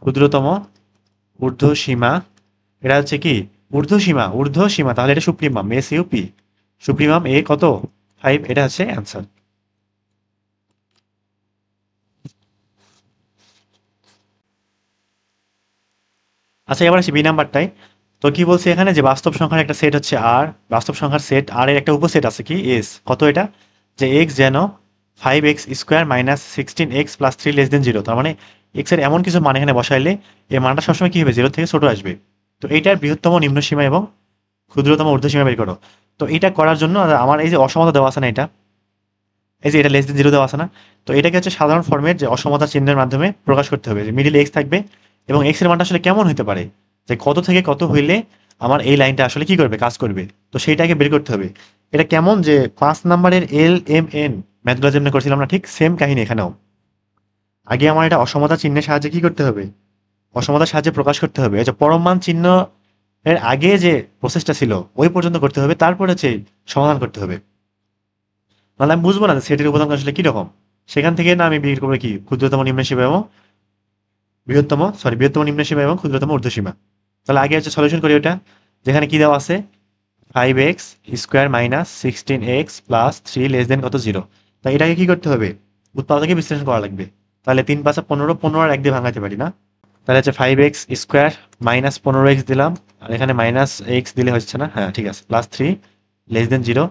ক্ষুদ্রতম ঊর্ধ্ব সীমা, এটা হচ্ছে কি ঊর্ধ্ব সীমা, তাহলে এটা সুপ্রিমাম, SUP, সুপ্রিমাম এ কত, 5, এটা হচ্ছে অ্যান্সার। আচ্ছা এবার আসি বি নাম্বারটাই। তো কি বলছে এখানে, যে বাস্তব সংখ্যার একটা সেট হচ্ছে আর, বাস্তব সংখ্যার সেট আর এর একটা উপসেট আছে কি এস, কত এটা, যে এক্স যেন 5x² -16x + 3 <0। তার মানে এক্স এর এমন কিছু মান এখানে বসাইলে এই মানটা সবসময় কি হবে, 0 থেকে ছোট আসবে। তো এইটার বৃহত্তম নিম্ন সীমা এবং ক্ষুদ্রতম ঊর্ধ্ব সীমা বের করো। তো এটা করার জন্য আমার এই যে অসমতা দেওয়া আছে না, এটা এই যে এটা লেস দেন জিরো দেওয়া আছে না, তো এটাকে হচ্ছে সাধারণ ফর্মের যে অসমতা চিহ্নের মাধ্যমে প্রকাশ করতে হবে, যে মিডিল এক্স থাকবে এবং এক্স এর মানটা আসলে কেমন হতে পারে, যে কত থেকে কত হইলে আমার এই লাইনটা আসলে কি করবে, কাজ করবে। তো সেইটাকে বের করতে হবে। এটা কেমন, যে 5 নাম্বারের LMN ম্যাথগুলো যেমন করছিলাম না, ঠিক সেম কাহিনী এখানেও। আগে আমার এটা অসমতা চিহ্নের সাহায্যে কি করতে হবে, অসমতার সাহায্যে প্রকাশ করতে হবে। যে পরম মান চিহ্ন এর আগে যে প্রসেসটা ছিল ওই পর্যন্ত করতে হবে, তারপর হচ্ছে সমাধান করতে হবে। নাহলে আমি বুঝবো না যে সেটের উপাদান আসলে কিরকম। সেখান থেকে না আমি বের করবো কি ক্ষুদ্রতম নিম্ন সীমা এবং বৃহত্তম নিম্ন সীমা এবং ক্ষুদ্রতম ঊর্ধ্বসীমা। তাহলে আগে হচ্ছে সলিউশন করি ওটা, যেখানে কি দেওয়া আছে 5x² - 16x + 3 লেস দেন কত 0। তাই এটাকে কি করতে হবে, উৎপাদকে বিশ্লেষণ করা লাগবে। তাহলে 3 × 5 = 15, 15 আর 1 দিয়ে ভাঙাতে পারি না। তাহলে হচ্ছে 5x² - 15x দিলাম, আর এখানে মাইনাস এক্স দিলে হচ্ছে না, হ্যাঁ ঠিক আছে, +3 লেস দেন 0।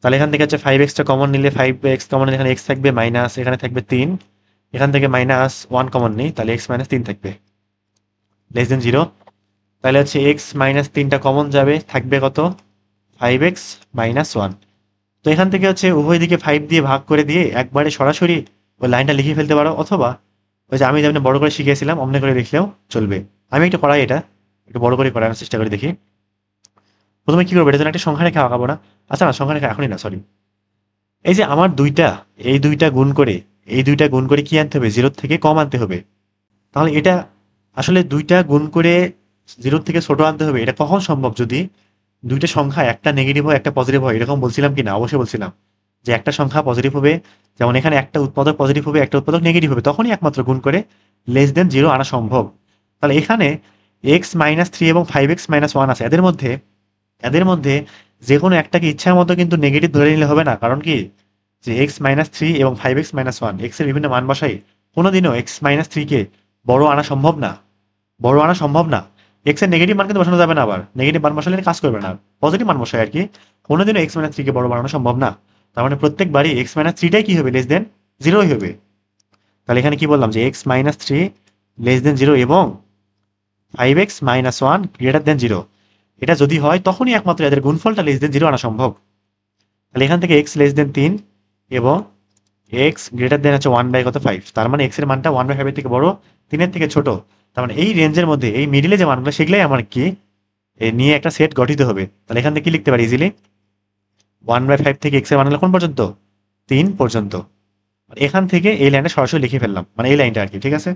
তাহলে এখান থেকে হচ্ছে 5x কমন নিলে 5x কমন নিলে এখানে x থাকবে মাইনাস, এখানে থাকবে 3, এখান থেকে -1 কমন নেই, তাহলে x - 3 থাকবে লেস দেন 0। তাহলে হচ্ছে x - 3টা কমন যাবে, থাকবে কত 5x - 1। তো এখান থেকে হচ্ছে উভয় দিকে 5 দিয়ে ভাগ করে দিয়ে একবারে সরাসরি ওই লাইনটা লিখে ফেলতে পারো, অথবা ওই যে আমি যেমন বড় করে শিখিয়েছিলাম অমনি করে লিখলেও চলবে। আমি একটু করাই, এটা একটু বড় করে করার চেষ্টা করে দেখি। প্রথমে কি করবো, এটা জন্য একটা সংখ্যা রেখা আঁকাবো না। আচ্ছা না, সংখ্যা রেখা এখনই না, সরি। এই যে আমার এই দুইটা গুণ করে, কি আনতে হবে, 0 থেকে কম আনতে হবে। তাহলে এটা আসলে 2টা গুণ করে 0 থেকে ছোট আনতে হবে, এটা কখন সম্ভব, যদি দুইটা সংখ্যা একটা নেগেটিভ হয় একটা পজিটিভ হয়, এরকম বলছিলাম কি না, অবশ্যই বলছিলাম যে একটা সংখ্যা পজিটিভ হবে, যেমন এখানে একটা উৎপাদক পজিটিভ হবে একটা উৎপাদক নেগেটিভ হবে, তখনই একমাত্র গুণ করে লেস দেন 0 আনা সম্ভব। তাহলে এখানে x - 3 এবং 5x - 1 আছে, এদের মধ্যে যে কোনো একটাকে ইচ্ছার মতো কিন্তু নেগেটিভ ধরে নিলে হবে না। কারণ কি, যে x - 3 এবং 5x - 1 x এর বিভিন্ন মান বসাই, কোনোদিনও x - 3 কে বড় আনা সম্ভব না। এক্স এর নেগেটিভ মান কিন্তু বসানো যাবে না, আবার নেগেটিভ মান বসালে এটা কাজ করবে না, পজিটিভ মান বসাই আর কি। কোনোদিনও x - 3 কে বড় বানানো সম্ভব না। তার মানে প্রত্যেকবারই x - 3টাই কি হবে, লেস দেন 0ই হবে। তাহলে এখানে কি বললাম, যে x - 3 লেস দেন 0 এবং 5x - 1 গ্রেটার দেন 0, এটা যদি হয় তখনই একমাত্র এদের গুণফলটা লেস দেন 0 আনা সম্ভব। তাহলে এখান থেকে x লেস দেন 3 এবং x গ্রেটার দেন হচ্ছে 1/5, তার মানে x এর মানটা 1/5 এর থেকে বড়, 3 এর থেকে ছোট। তার মানে এই রেঞ্জের মধ্যে এই মিডিলে যে মানগুলো সেগুলাই আমার কি নিয়ে একটা সেট গঠিত হবে। তাহলে এখান থেকে কি লিখতে পারি ইজিলি, 1/5 থেকে x এর মান হলো কোন পর্যন্ত, 3 পর্যন্ত। আর এখান থেকে এই লাইনটা সরাসরি লিখে ফেললাম, মানে এই লাইনটা আর কি, ঠিক আছে।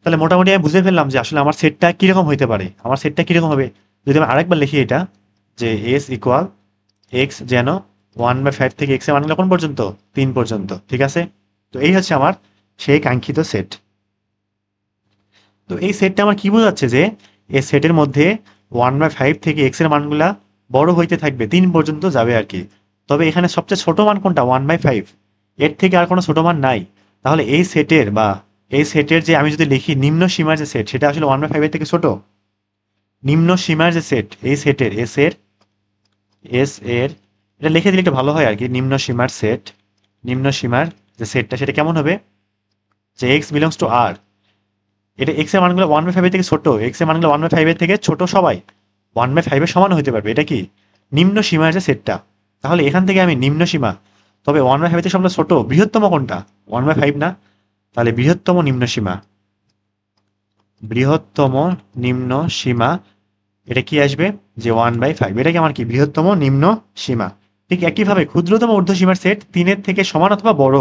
তাহলে মোটামুটি আমি বুঝে ফেললাম যে আসলে আমার সেটটা কিরকম হইতে পারে, আমার সেটটা কিরকম হবে। যদি আমি আরেকবার লিখি এটা, যে s ইকুয়াল x যেন 1/5 থেকে x এর মান হলো কোন পর্যন্ত, 3 পর্যন্ত, ঠিক আছে। তো এই হচ্ছে আমার সেই কাঙ্ক্ষিত সেট। তো এই সেটটা আমার কি বোঝাচ্ছে, যে এই সেটের মধ্যে 1/5 থেকে x এর মানগুলা বড় হইতে থাকবে, 3 পর্যন্ত যাবে আর কি। তবে এখানে সবচেয়ে ছোট মান কোনটা, 1/5, এর থেকে আর কোনো ছোট মান নাই। তাহলে এই সেটের যে আমি যদি লিখি নিম্ন সীমার যে সেট, সেটা আসলে 1/5 এর থেকে ছোট। নিম্ন সীমার যে সেট, এই সেটের এস এর এটা লিখে দিলে একটু ভালো হয় আর কি। নিম্ন সীমার যে সেটটা সেটা কেমন হবে, যে x বিলংস টু r, এটা x এর মানগুলো 1/5 এর থেকে ছোট, x এর মানগুলো 1/5 এর থেকে ছোট, সবাই 1/5 এর সমান হতে পারবে, এটা কি নিম্ন সীমার যে সেটটা। তাহলে এখান থেকে আমি নিম্ন সীমা, তবে 1/5 এর থেকে সবচেয়ে ছোট বৃহত্তম কোনটা, 1/5 না। তাহলে বৃহত্তম নিম্ন সীমা এটা কি আসবে, যে 1/5, এটা কি আমার কি বৃহত্তম নিম্ন সীমা। ঠিক একইভাবে ক্ষুদ্রতম ঊর্ধ্বসীমার সেট 3 এর থেকে সমান অথবা বড়,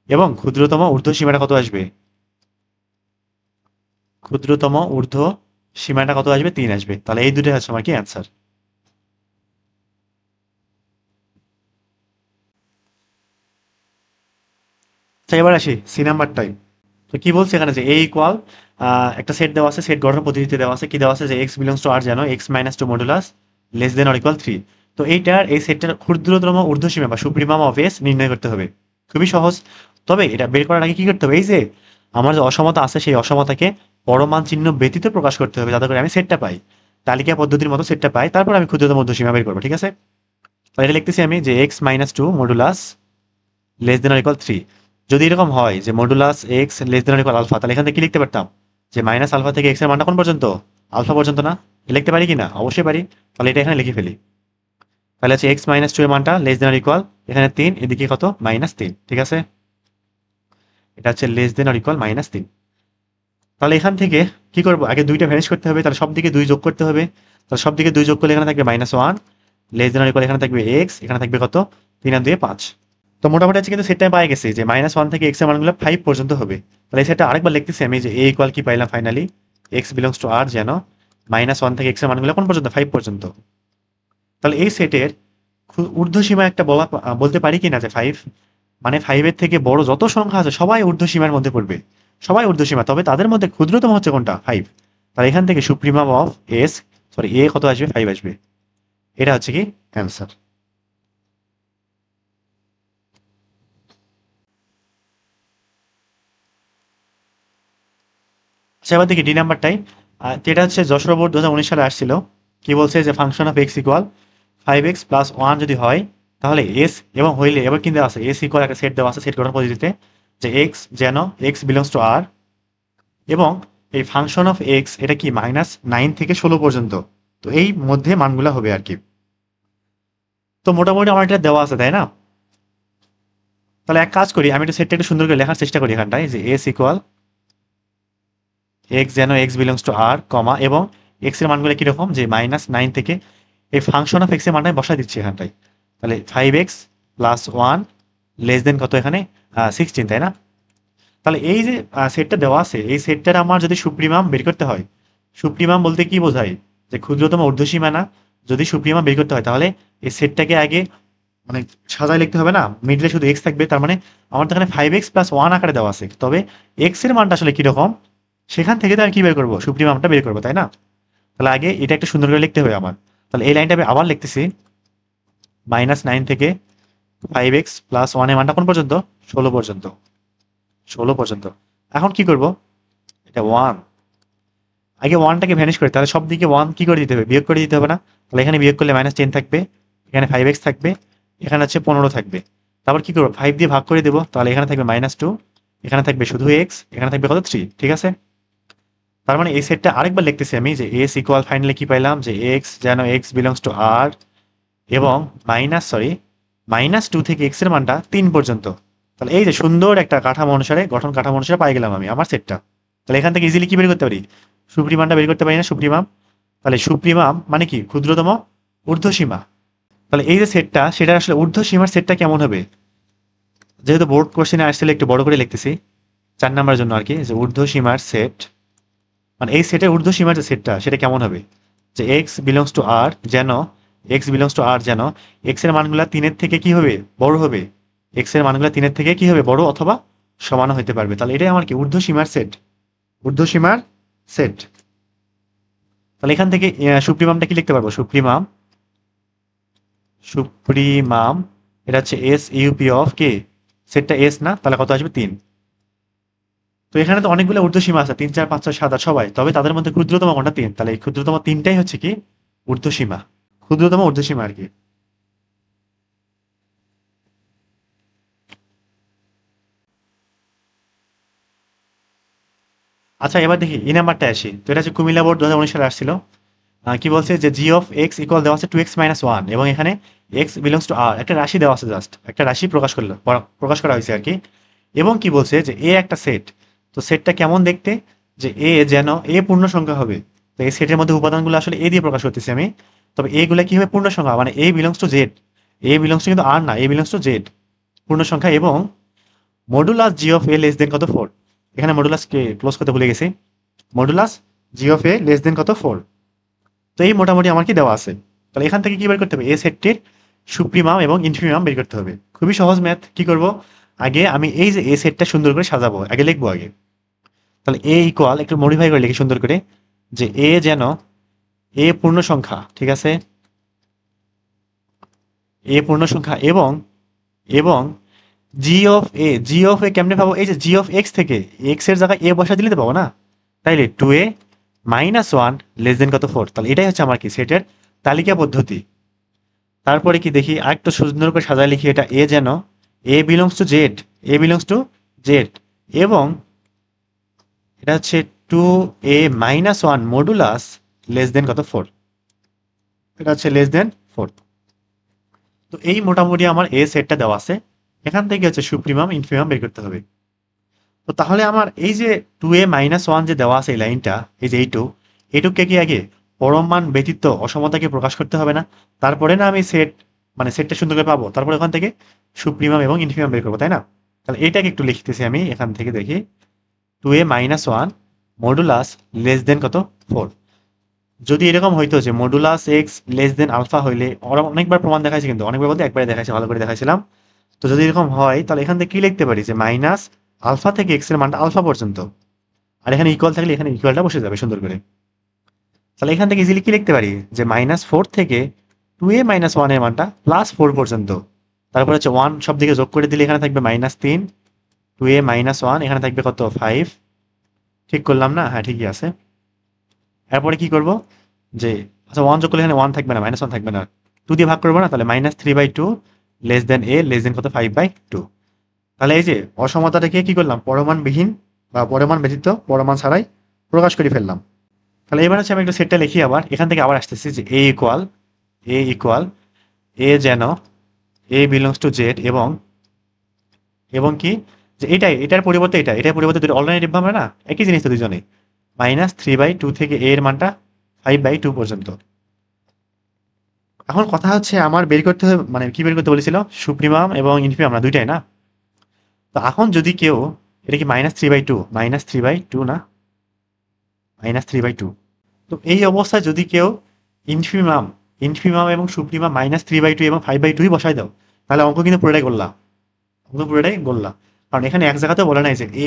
এবং ক্ষুদ্রতম ঊর্ধ্বসীমাটা কত আসবে, ক্ষুদ্রতম ঊর্ধ্ব সীমাটা কত আসবে, 3 আসবে। তাহলে এই দুটোই হচ্ছে আমার কি অ্যান্সার। আচ্ছা এবার আসি সি নাম্বারটাই। তো কি বলছে এখানে, যে এ ইকুয়াল একটা সেট দেওয়া আছে, সেট গঠন পদ্ধতিতে দেওয়া আছে, কি দেওয়া আছে, যে এক্স বিলংস টু আর যেন x - 2 modulus less than or equal 3। তো এই সেটটার ক্ষুদ্রতম ঊর্ধ্বসীমা বা সুপ্রিমাম অফ এস নির্ণয় করতে হবে। খুবই সহজ। তবে এটা বের করার আগে কি করতে হবে, এই যে আমার যে অসমতা আছে সেই অসমতাকে পরমান চিহ্ন ব্যতীত প্রকাশ করতে হবে, যাতে করে আমি সেটটা পাই, তালিকা পদ্ধতির মতো সেটটা পাই, তারপর আমি ক্ষুদ্রতম ঊর্ধ্বসীমা বের করবো, ঠিক আছে। তো এটা লিখতেছি আমি, যে x - 2 modulus less than or equal 3। যদি এরকম হয় যে modulus x less than or equal alpha, তাহলে এখান থেকে কি লিখতে পারতাম, যে মাইনাস আলফা থেকে এক্স এর মানটা কোন পর্যন্ত, আলফা পর্যন্ত না। লিখতে পারি কি না, অবশ্যই পারি। তাহলে এটা এখানে লিখে ফেলি। তাহলে হচ্ছে এক্স মাইনাস টু এর মানটা লেস দেন আর ইকুয়াল এখানে 3, এদিকে কত -3, ঠিক আছে। এটা হচ্ছে লেস দেন আর ইকুয়াল -3। তাহলে এখান থেকে কি করবো, আগে দুইটা ভ্যানিশ করতে হবে, তাহলে সব দিকে 2 যোগ করতে হবে। তাহলে সব দিকে 2 যোগ করলে এখানে থাকবে -1, লেস দেন আর ইকুয়াল এখানে থাকবে এক্স, এখানে থাকবে কত 3 আর 2 5। তো মোটামুটি আছে কিন্তু সেটটা পাই গেছি যে -1 থেকে এক্স এর মানগুলো 5 পর্যন্ত হবে। তাহলে এই সেটটা আরেকবার লিখতেছি আমি যে এ ইকুয়াল কি পাইলাম ফাইনালি, এক্স বিলংস টু আর যেন -1 থেকে এক্স এর মানগুলো কোন পর্যন্ত 5 পর্যন্ত। তাহলে এই সেটের ঊর্ধ্বসীমা একটা বলতে পারি কিনা যে 5, মানে 5 এর থেকে বড় যত সংখ্যা আছে সবাই ঊর্ধ্বসীমার মধ্যে পড়বে, সবাই ঊর্ধ্বসীমা, তবে তাদের মধ্যে ক্ষুদ্রতম হচ্ছে কোনটা 5। তাহলে এখান থেকে সুপ্রিমাম অফ এস, সরি এ কত আসবে 5 আসবে, এটা হচ্ছে কি অ্যান্সার। আচ্ছা এবার দেখি ডি নাম্বারটাই। এটা হচ্ছে যশোর বোর্ড 2019 সালে আসছিল। কি বলছে যে function of x equal 5x plus 1 যদি হয় তাহলে এস, এবং হইলে এবার কিন্তু আছে এস ইকুয়াল একটা সেট দেওয়া আছে সেট গঠন পদ্ধতিতে, যে এক্স যেন এক্স বিলংস টু আর, এবং এই ফাংশন অফ এক্স এটা কি -9 থেকে 16 পর্যন্ত, তো এই মধ্যে মানগুলা হবে আর কি। তো মোটামুটি আমার এটা দেওয়া আছে তাই না। তাহলে এক কাজ করি, আমি একটু সেটটা একটু সুন্দর করে লেখার চেষ্টা করি এখানটায়, যে এস ইকুয়াল এক্স যেন এক্স বিলংস টু আর কমা, এবং এক্স এর মানগুলো কিরকম যে -9 থেকে এই ফাংশন অফ এক্স এর মানটাই বসাই দিচ্ছি এখানটায়। তাহলে 5x প্লাস 1 লেস দেন কত এখানে 16, তাই না। তাহলে এই যে সেটটা দেওয়া আছে এই সেটটার আমার যদি সুপ্রিমাম বের করতে হয়, সুপ্রিমাম বলতে কি বোঝায় যে ক্ষুদ্রতম ঊর্ধ্বসীমা না, যদি সুপ্রিমাম বের করতে হয় তাহলে এই সেটটাকে আগে মানে সাজায় লিখতে হবে না, মিডলে শুধু এক্স থাকবে, তার মানে আমার তো এখানে 5x প্লাস 1 আকারে দেওয়া আছে, তবে এক্স এর মানটা আসলে কিরকম সেখান থেকে তো আমি কি বের করবো, সুপ্রিমামটা বের করবো তাই না। তাহলে আগে এটা একটু সুন্দর করে লিখতে হবে আমার। তাহলে এই লাইনটা আমি আবার লিখতেছি, -9 থেকে 5x প্লাস 1 এর মানটা কোন পর্যন্ত 16 পর্যন্ত, 16 পর্যন্ত। এখন কি করব, এটা 1, আগে 1টাকে ভ্যানিশ করে, তাহলে সব দিকে 1 কি করে দিতে হবে, বিয়োগ করে দিতে হবে না। তাহলে এখানে বিয়োগ করলে -10 থাকবে, এখানে 5x থাকবে, এখানে হচ্ছে 15 থাকবে। তারপর কি করবো 5 দিয়ে ভাগ করে দেবো, তাহলে এখানে থাকবে -2, এখানে থাকবে শুধু x, এখানে থাকবে কত 3, ঠিক আছে। তার মানে এই সেটটা আরেকবার লিখতেছি আমি যে এস ইকুয়াল ফাইনালি কি পাইলাম যে এক্স যেন এক্স বিলংস টু আর, এবং -2 থেকে এক্স এর মানটা 3 পর্যন্ত। তাহলে এই যে সুন্দর একটা কাঠামো অনুসারে গঠন কাঠামো অনুসারে পাই গেলাম আমি আমার সেটটা। তাহলে এখান থেকে ইজিলি কি বের করতে পারি, সুপ্রিমানটা বের করতে পারি না, সুপ্রিমাম। তাহলে সুপ্রিমাম মানে কি ক্ষুদ্রতম ঊর্ধ্বসীমা। তাহলে এই যে সেটটা সেটা আসলে ঊর্ধ্বসীমার সেটটা কেমন হবে, যেহেতু বোর্ড কোশ্চেনে আসলে একটু বড় করে লিখতেছি 4 নাম্বারের জন্য আর কি, যে ঊর্ধ্বসীমার সেট, মানে এই সেটের ঊর্ধ্বসীমার যে সেটটা সেটা কেমন হবে, যে এক্স বিলংস টু আর যেন এক্স এর মানগুলা 3-এর থেকে কি হবে বড় হবে, এক্স এর মানগুলা 3-এর থেকে কি হবে বড় অথবা সমানও হতে পারবে। তাহলে এটাই আমার কি ঊর্ধ্বসীমার সেট, ঊর্ধ্বসীমার সেট। তাহলে এখান থেকে সুপ্রিমামটা কি লিখতে পারবো, সুপ্রিমাম এটা হচ্ছে এস ইউপি অফ কে, সেটটা এস না, তাহলে কত আসবে 3। তো এখানে তো অনেকগুলো ঊর্ধ্বসীমা আছে 3 4 5 6 7 8 সবাই, তবে তাদের মধ্যে ক্ষুদ্রতম কোনটা 3, তাহলে এই ক্ষুদ্রতম 3টাই হচ্ছে কি ঊর্ধ্বসীমা, ক্ষুদ্রতম ঊর্ধ্বসীমা আর কি। আচ্ছা এবার দেখি এই নাম্বারটা আসি, তো এটা হচ্ছে কুমিল্লা বোর্ড 2019 সালে আসছিল। কি বলছে যে জি অফ এক্স ইকুয়াল দেওয়া আছে 2x মাইনাস 1, এবং এখানে এক্স বিলংস টু আর একটা রাশি দেওয়া আছে, জাস্ট একটা রাশি প্রকাশ করা হয়েছে আর কি। এবং কি বলছে যে এ একটা সেট, তো সেটটা কেমন দেখতে, যে এ যেন এ পূর্ণ সংখ্যা হবে। তো এই সেটের মধ্যে উপাদানগুলো আসলে এ দিয়ে প্রকাশ করতেছি আমি, তবে এগুলা কি হবে পূর্ণ সংখ্যা, মানে A belongs to Z, A belongs to কিন্তু আর না, এ বিলংস টু জেড পূর্ণ সংখ্যা, এবং modulus G of A less than কত 4, এখানে মডুলাস কে ক্লোজ করতে ভুলে গেছি, modulus G of A less than কত 4। তো এই মোটামুটি আমার কি দেওয়া আছে। তাহলে এখান থেকে কি বের করতে হবে, এ সেটটির সুপ্রিমাম এবং ইনফিমাম বের করতে হবে, খুবই সহজ ম্যাথ। কি করব, আগে আমি এই যে এ সেটটা সুন্দর করে সাজাবো, আগে লিখবো আগে। তাহলে এ ইকুয়াল একটু মডিফাই করে লিখি সুন্দর করে, যে এ যেন এ পূর্ণ সংখ্যা, ঠিক আছে, এ পূর্ণ সংখ্যা, এবং এবং জি অফ এ কেমনে পাবো, এই যে জি অফ এক্স থেকে এক্স এর জায়গায় এ বসা দিলে তো পাবো না, তাইলে 2a মাইনাস 1 লেস দেন কত 4। তাহলে এটাই হচ্ছে আমার কি সেটের তালিকা পদ্ধতি। তারপরে কি দেখি আরেকটু সুন্দর করে সাজায় লিখি, এটা এ যেন A belongs to Z, A belongs to Z, এবং এটা হচ্ছে 2a মাইনাস 1 মডুলাস লেস দেন কত 4, এটা হচ্ছে লেস দেন 4। তো এই মোটামুটি আমার এ সেটটা দেওয়া আছে, এখান থেকে হচ্ছে সুপ্রিমাম ইনফিমাম বের করতে হবে। তো তাহলে আমার এই যে 2a-1 যে দেওয়া আছে এই লাইনটা, এই যে এইটুককে কি আগে পরম মান ব্যতীত অসমতাকে প্রকাশ করতে হবে না? তারপরে না আমি সেট, মানে সেটটা সুন্দর করে পাবো, তারপরে ওখান থেকে সুপ্রিমাম এবং ইনফিমাম বের করবো, তাই না? তাহলে এইটাকে একটু লিখতেছি আমি এখান থেকে, দেখি 2a-1 মডুলাস লেস দেন কত 4। যদি এরকম হইতো যে modulus x less than alpha হইলে, ওরা অনেকবার প্রমাণ দেখাইছে, কিন্তু অনেকবার বলতে একবারে দেখাইছে, ভালো করে দেখাইছিলাম। তো যদি এরকম হয় তাহলে এখান থেকে কি লিখতে পারি, যে মাইনাস আলফা থেকে এক্স এর মানটা আলফা পর্যন্ত, আর এখানে ইকুয়াল থাকলে এখানে ইকুয়ালটা বসে যাবে সুন্দর করে। তাহলে এখান থেকে ইজিলি কি লিখতে পারি, যে -4 থেকে 2a-1 এর মানটা +4 পর্যন্ত, তারপরে হচ্ছে 1 সব দিকে যোগ করে দিলে এখানে থাকবে -3, 2a-1 এখানে থাকবে কত 5। ঠিক করলাম না? হ্যাঁ ঠিকই আছে। এরপরে কি করব, যে আচ্ছা 1 যোগ করলে এখানে 1 থাকবে না, -1 থাকবে না, 2 দিয়ে ভাগ করবো না, তাহলে -3/2 less than a less than কত 5/2। তাহলে এই যে অসমতাটাকে কি করলাম, পরমাণবিহীন বা পরমাণ ব্যতীত, পরমাণ ছাড়াই প্রকাশ করে ফেললাম। তাহলে এবার হচ্ছে আমি একটু সেটটা লিখি, আবার এখান থেকে আবার আসতেছি, যে এ ইকুয়াল এ যেন এ বিলংস টু জেড, এবং এবং কি, যে এটার পরিবর্তে এটার পরিবর্তে দুটো অল্টারনেটিভ ভাবে না, একই জিনিস তো দুজনেই, -3/2 থেকে এ এর মানটা 5/2 পর্যন্ত। এখন কথা হচ্ছে আমার বের করতে হবে, মানে কি বের করতে বলেছিল, সুপ্রিমাম এবং ইনফিমাম না দুইটাই না? তো এখন যদি কেউ, এটা কি -3/2 না, -3/2। তো এই অবস্থায় যদি কেউ ইনফিমাম ইনফিমাম এবং সুপ্রিমাম -3/2 এবং 5/2 বসাই দাও, তাহলে অঙ্ক কিন্তু পুরোটাই গোল্লা, অঙ্ক পুরোটাই গোল্লা। কারণ এখানে এক জায়গাতেও বলে নাই যে এ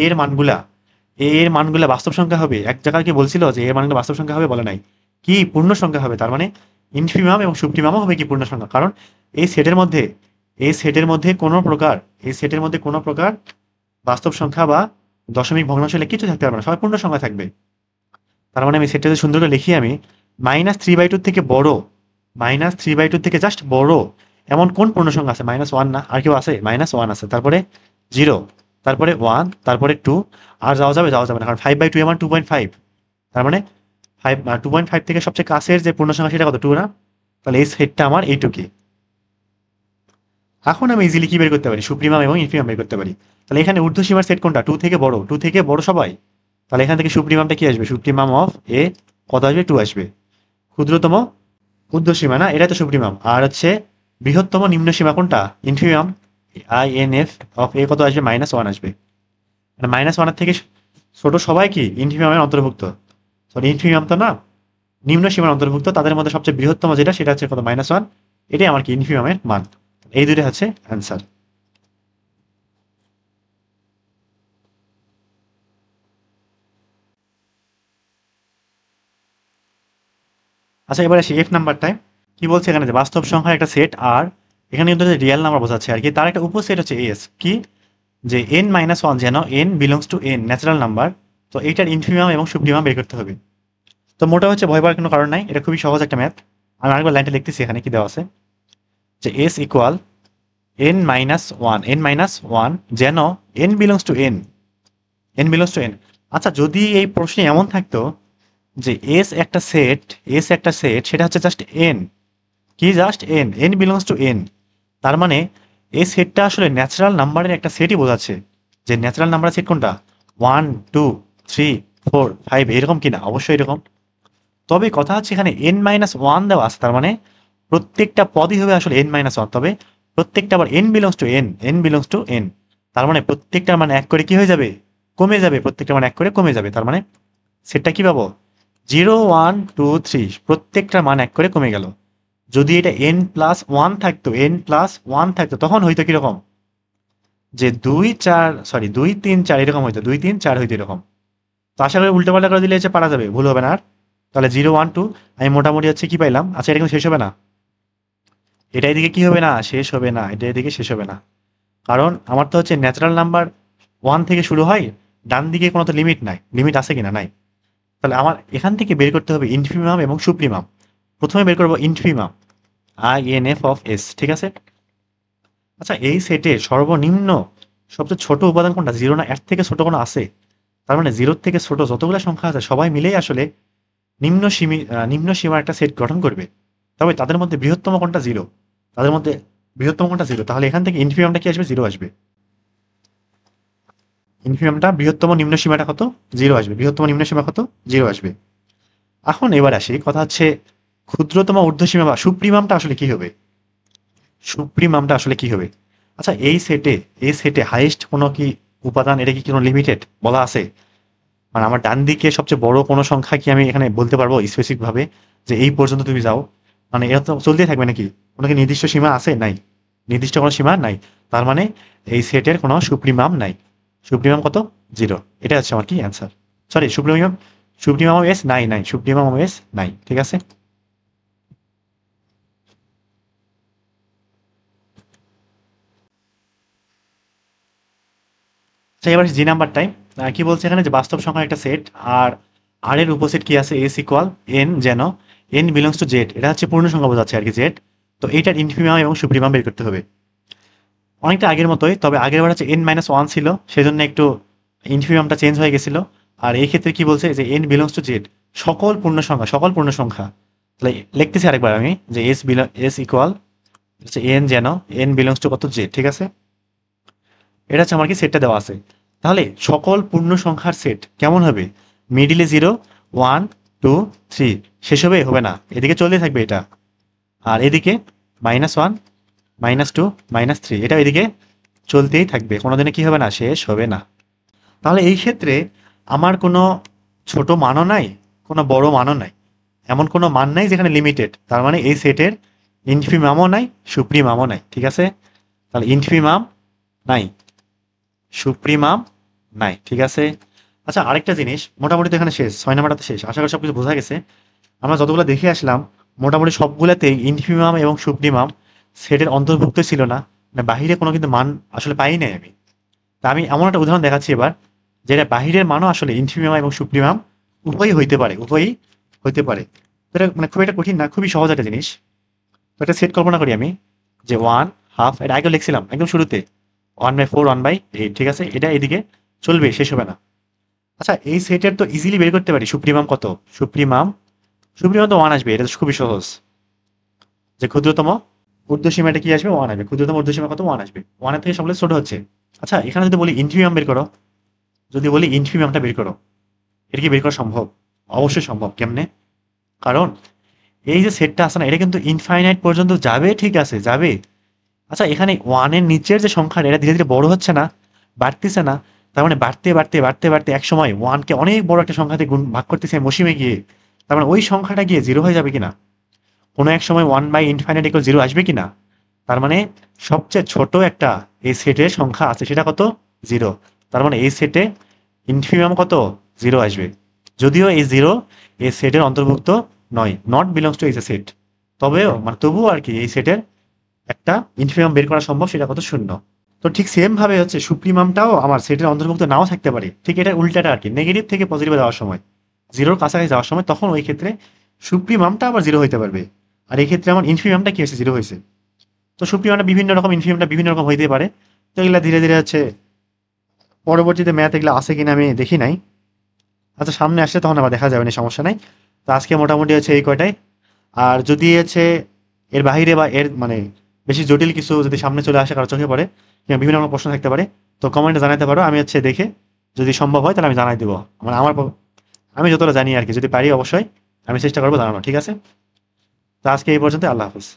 এর মানগুলা বাস্তব সংখ্যা হবে, এক জায়গায় কি বলছিল যে এর মানগুলো বাস্তব সংখ্যা হবে, বলে নাই। কি পূর্ণ সংখ্যা হবে, তার মানে ইনফিমাম এবং সুপ্রিমামও হবে কি পূর্ণ সংখ্যা, কারণ এই সেটের মধ্যে এই সেটের মধ্যে কোনো প্রকার এই সেটের মধ্যে কোনো প্রকার বাস্তব সংখ্যা বা দশমিক ভগ্নাংশ হলে কিছু থাকতে পারবে না, সবাই পূর্ণ সংখ্যা থাকবে। তার মানে আমি সেটটা যদি সুন্দর করে লিখি, আমি -3/2 থেকে বড়, -3/2 থেকে জাস্ট বড় এমন কোন পূর্ণ সংখ্যা আছে, -1 না, আর কেউ আছে, -1 আছে, তারপরে 0, তারপরে 1, তারপরে 2, আর যাওয়া যাবে না, কারণ 5/2 এর মান 2.5, তার মানে 2.5 থেকে সবচেয়ে কাছের যে পূর্ণ সংখ্যা সেটা কত 2 না? তাহলে এই সেটটা আমার এইটুকুই। এখন আমি ইজিলি কি বের করতে পারি, সুপ্রিমাম এবং ইনফিমাম বের করতে পারি। তাহলে এখানে ঊর্ধ্বসীমার সেট কোনটা, 2 থেকে বড় সবাই। তাহলে এখান থেকে সুপ্রিমামটা কি আসবে, সুপ্রিমাম অফ এ কত আসবে, 2 আসবে। ক্ষুদ্রতম ঊর্ধ্বসীমা না, এটাই তো সুপ্রিমাম। আর হচ্ছে বৃহত্তম নিম্ন সীমা কোনটা, ইনফিমাম, INF অফ এ কত আসবে, -1 আসবে। মানে -1 থেকে ছোট সবাই কি ইনফিমামের অন্তর্ভুক্ত, সরি ইনফিমাম তো না, নিম্ন সীমার অন্তর্ভুক্ত, তাদের মধ্যে সবচেয়ে বৃহত্তম যেটা সেটা হচ্ছে কত, -1। এটাই আমার কি ইনফিমামের মান। এই দুইটা হচ্ছে অ্যান্সার। আচ্ছা এবার আসি এফ নাম্বারটায়। কি বলছে এখানে, যে বাস্তব সংখ্যার একটা সেট আর, এখানে কিন্তু রিয়েল নাম্বার বোঝাচ্ছে আর কি, তার একটা উপসেট হচ্ছে এস, কি, যে n-1 যেন n belongs to n natural number. তো এইটার ইনফিমাম এবং সুপ্রিমাম বের করতে হবে। তো মোটা হচ্ছে ভয় পাওয়ার কোনো কারণ নাই, এটা খুবই সহজ একটা ম্যাথ। আমি আরেকবার লাইনটা লিখতেছি, এখানে কি দেওয়া আছে, যে এস ইকুয়াল n-1 যেন n বিলংস টু n। আচ্ছা যদি এই প্রশ্নে এমন থাকতো যে এস একটা সেট সেটা হচ্ছে জাস্ট এন, কি just N belongs to N, তার মানে এই সেটটা আসলে ন্যাচারাল নাম্বারের একটা সেটই বোঝাচ্ছে। যে ন্যাচারাল নাম্বার সেট কোনটা, 1 2 3 4 5, এরকম কিনা, অবশ্যই এরকম। তবে কথা হচ্ছে এখানে n-1 দেওয়া আছে, তার মানে প্রত্যেকটা পদই হবে আসলে n-1, তবে প্রত্যেকটা আবার n বিলংস টু n, তার মানে প্রত্যেকটার মানে এক করে কি হয়ে যাবে, কমে যাবে, প্রত্যেকটা মানে এক করে কমে যাবে, তার মানে সেটটা কি পাবো, 0 1 2 3 প্রত্যেকটার মান এক করে কমে গেল। যদি এটা n+1 থাকতো তখন হইতো কিরকম, যে 2 3 4 এরকম হইতো, 2 3 4 হইতো এরকম। তো আশা করি উল্টো পাল্টা করে দিলে হচ্ছে পারা যাবে, ভুল হবে না আর। তাহলে 0 1 2 আমি মোটামুটি হচ্ছে কি পাইলাম। আচ্ছা এটা কিন্তু শেষ হবে না, এটা এদিকে কি হবে না, শেষ হবে না, এটা এদিকে শেষ হবে না, কারণ আমার তো হচ্ছে ন্যাচারাল নাম্বার 1 থেকে শুরু হয়, ডান দিকে কোনো তো লিমিট নাই, লিমিট আছে কিনা, নাই। তাহলে আমার এখান থেকে বের করতে হবে ইনফিমাম এবং সুপ্রিমাম। প্রথমে বের করবো ইনফিমাম, INF অফ এস, ঠিক আছে। আচ্ছা এই সেটে সর্বনিম্ন সবচেয়ে ছোট উপাদান কোনটা, 0 না, এর থেকে ছোট কোনো আছে? তার মানে 0 থেকে ছোট যতগুলো সংখ্যা আছে সবাই মিলেই আসলে নিম্ন সীমার একটা সেট গঠন করবে। তবে তাদের মধ্যে বৃহত্তম কোনটা, 0। তাদের মধ্যে বৃহত্তম কোনটা 0, তাহলে এখান থেকে ইনফিনিমামটা কি আসবে? 0 আসবে। ইনফিনিমামটা বৃহত্তম নিম্ন সীমাটা কত? 0 আসবে। বৃহত্তম নিম্ন সীমা কত? 0 আসবে। এখন এবার আসি, কথা হচ্ছে ক্ষুদ্রতম ঊর্ধ্বসীমা বা সুপ্রিমামটা আসলে কি হবে? সুপ্রিমামটা আসলে কি হবে? আচ্ছা, এই সেটে হাইয়েস্ট কোনো কি উপাদান, এটা কি কোনো লিমিটেড বলা আছে? মানে আমার ডান দিকে সবচেয়ে বড় কোনো সংখ্যা কি আমি এখানে বলতে পারবো স্পেসিফিক ভাবে যে এই পর্যন্ত তুমি যাও? মানে এটা তো চলতেই থাকবে নাকি? কোনো কি নির্দিষ্ট সীমা আছে? নাই। নির্দিষ্ট কোনো সীমা নাই। তার মানে এই সেটের কোনো সুপ্রিমাম নাই। সুপ্রিমাম কত? 0। এটা হচ্ছে আমার কি answer. Sorry, supremum, supremum S নাই, নাই সুপ্রিমাম এস নাই, ঠিক আছে। আচ্ছা, এবার জি নাম্বারটাই কি বলছে এখানে, যে বাস্তব সংখ্যার একটা সেট, আর আর এর উপসেট কি আছে? এস ইকুয়াল এন, যেন এন বিলংস টু জেড, এটা হচ্ছে পূর্ণ সংখ্যা বোঝাচ্ছে আর কি, জেড। তো এইটার ইনফিমাম এবং সুপ্রিমাম বের করতে হবে। অনেকটা আগের মতোই, তবে আগের বার হচ্ছে এন মাইনাস ওয়ান ছিল, সেজন্য একটু ইনফিমামটা চেঞ্জ হয়ে গেছিল। আর এই ক্ষেত্রে কি বলছে, যে এন বিলংস টু জেড, সকল পূর্ণ সংখ্যা, সকল পূর্ণ সংখ্যা। তাহলে লিখতেছি আরেকবার আমি, যে এস ইকুয়াল হচ্ছে এন, যেন এন বিলংস টু কত? জেড, ঠিক আছে। এটা হচ্ছে আমার কি সেটটা দেওয়া আছে। তাহলে সকল পূর্ণ সংখ্যার সেট কেমন হবে? মিডিলে 0, 1, 2, 3, শেষ হবে? হবে না, এদিকে চলতে থাকবে এটা। আর এদিকে -1, -2, -3, এটা এদিকে চলতেই থাকবে, কোনোদিনে কি হবে না? শেষ হবে না। তাহলে এই ক্ষেত্রে আমার কোনো ছোট মানও নাই, কোনো বড় মানও নাই, এমন কোনো মান নাই যেখানে লিমিটেড। তার মানে এই সেটের ইনফিমামও নাই, সুপ্রিমামও নাই, ঠিক আছে। তাহলে ইনফিমাম নাই, সুপ্রিমাম নাই, ঠিক আছে। আচ্ছা, আরেকটা জিনিস, মোটামুটি তো এখানে শেষ, 6 নাম্বারটা তো শেষ, আশা করি সবকিছু বোঝা গেছে। আমরা যতগুলো দেখে আসলাম মোটামুটি সবগুলাতেই ইনফিমাম এবং সুপ্রিমাম সেটের অন্তর্ভুক্ত ছিল না, মানে বাহিরে কোনো কিন্তু মান আসলে পাই নাই আমি। তা আমি এমন একটা উদাহরণ দেখাচ্ছি এবার, যেটা বাহিরের মানও আসলে ইনফিমাম এবং সুপ্রিমাম উভয়ই হইতে পারে, উভয়ই হইতে পারে। তো এটা মানে খুব একটা কঠিন না, খুবই সহজ একটা জিনিস। তো একটা সেট কল্পনা করি আমি, যে 1/2, এটা আগে লিখছিলাম একদম শুরুতে, 1/4, 1/8, ঠিক আছে। এটা এদিকে চলবে, শেষ হবে না। আচ্ছা, এই সেটের তো ইজিলি বের করতে পারি সুপ্রিমাম কত। সুপ্রিমাম, সুপ্রিমাম তো 1 আসবে, এটা তো খুবই সহজ। যে ক্ষুদ্রতম ঊর্ধ্বসীমাটা কি আসবে? 1 আসবে। ক্ষুদ্রতম ঊর্ধ্বসীমা কত? 1 আসবে। 1 এর থেকে সবগুলো ছোট হচ্ছে। আচ্ছা, এখানে যদি বলি ইনফিমাম বের করো, যদি বলি ইনফিমামটা বের করো, এটা কি বের করা সম্ভব? অবশ্যই সম্ভব। কেমনে? কারণ এই যে সেটটা আছে না, এটা কিন্তু ইনফাইনাইট পর্যন্ত যাবে, ঠিক আছে, যাবে। আচ্ছা, এখানে 1 এর নিচের যে সংখ্যাটা, এটা ধীরে ধীরে বড় হচ্ছে না, বাড়তেছে না? তার মানে বাড়তে বাড়তে বাড়তে বাড়তে এক সময় 1 কে অনেক বড় একটা সংখ্যাতে গুণ ভাগ করতেছে মসিমে গিয়ে, তার মানে ওই সংখ্যাটা গিয়ে 0 হয়ে যাবে কিনা? কোনো এক সময় 1/∞=0 আসবে কিনা? তার মানে সবচেয়ে ছোট একটা এই সেটের সংখ্যা আছে, সেটা কত? 0। তার মানে এই সেটে ইনফিমাম কত? 0 আসবে। যদিও এই 0 এই সেটের অন্তর্ভুক্ত নয়, নট বিলংস টু এই সেট, তবেও মানে তবুও আর কি এই সেটের একটা ইনফিমাম বের করা সম্ভব, সেটা কত? 0। তো ঠিক সেম ভাবে হচ্ছে সুপ্রিমামটাও আমার সেটের অন্তর্ভুক্ত নাও থাকতে পারে, ঠিক এটা উল্টাটা আর কি, নেগেটিভ থেকে পজিটিভে যাওয়ার সময়, 0-র কাছাকাছি যাওয়ার সময়, তখন ওই ক্ষেত্রে সুপ্রিমামটা আবার 0 হইতে পারবে। আর এই ক্ষেত্রে আমার ইনফিমামটা কি হয়েছে? 0 হয়েছে। তো সুপ্রিমামটা বিভিন্ন রকম, ইনফিমামটা বিভিন্ন রকম হইতে পারে। তো এগুলা ধীরে ধীরে হচ্ছে পরবর্তীতে ম্যাথ এগুলো আছে কিনা আমি দেখি নাই। আচ্ছা, সামনে আসলে তখন আবার দেখা যাবে না, সমস্যা নাই। তো আজকে মোটামুটি হচ্ছে এই কয়টাই। আর যদি হচ্ছে এর বাহিরে বা এর মানে বেশি জটিল কিছু যদি সামনে চলে আসে, কারো চোখে পড়ে, কিংবা বিভিন্ন রকম প্রশ্ন থাকতে পারে, তো কমেন্টে জানাতে পারো, আমি হচ্ছে দেখে যদি সম্ভব হয় তাহলে আমি জানাই দেবো। মানে আমি যতটা জানি আর কি, যদি পারি অবশ্যই আমি চেষ্টা করবো জানানো, ঠিক আছে। তো আজকে এই পর্যন্ত, আল্লাহ হাফিজ।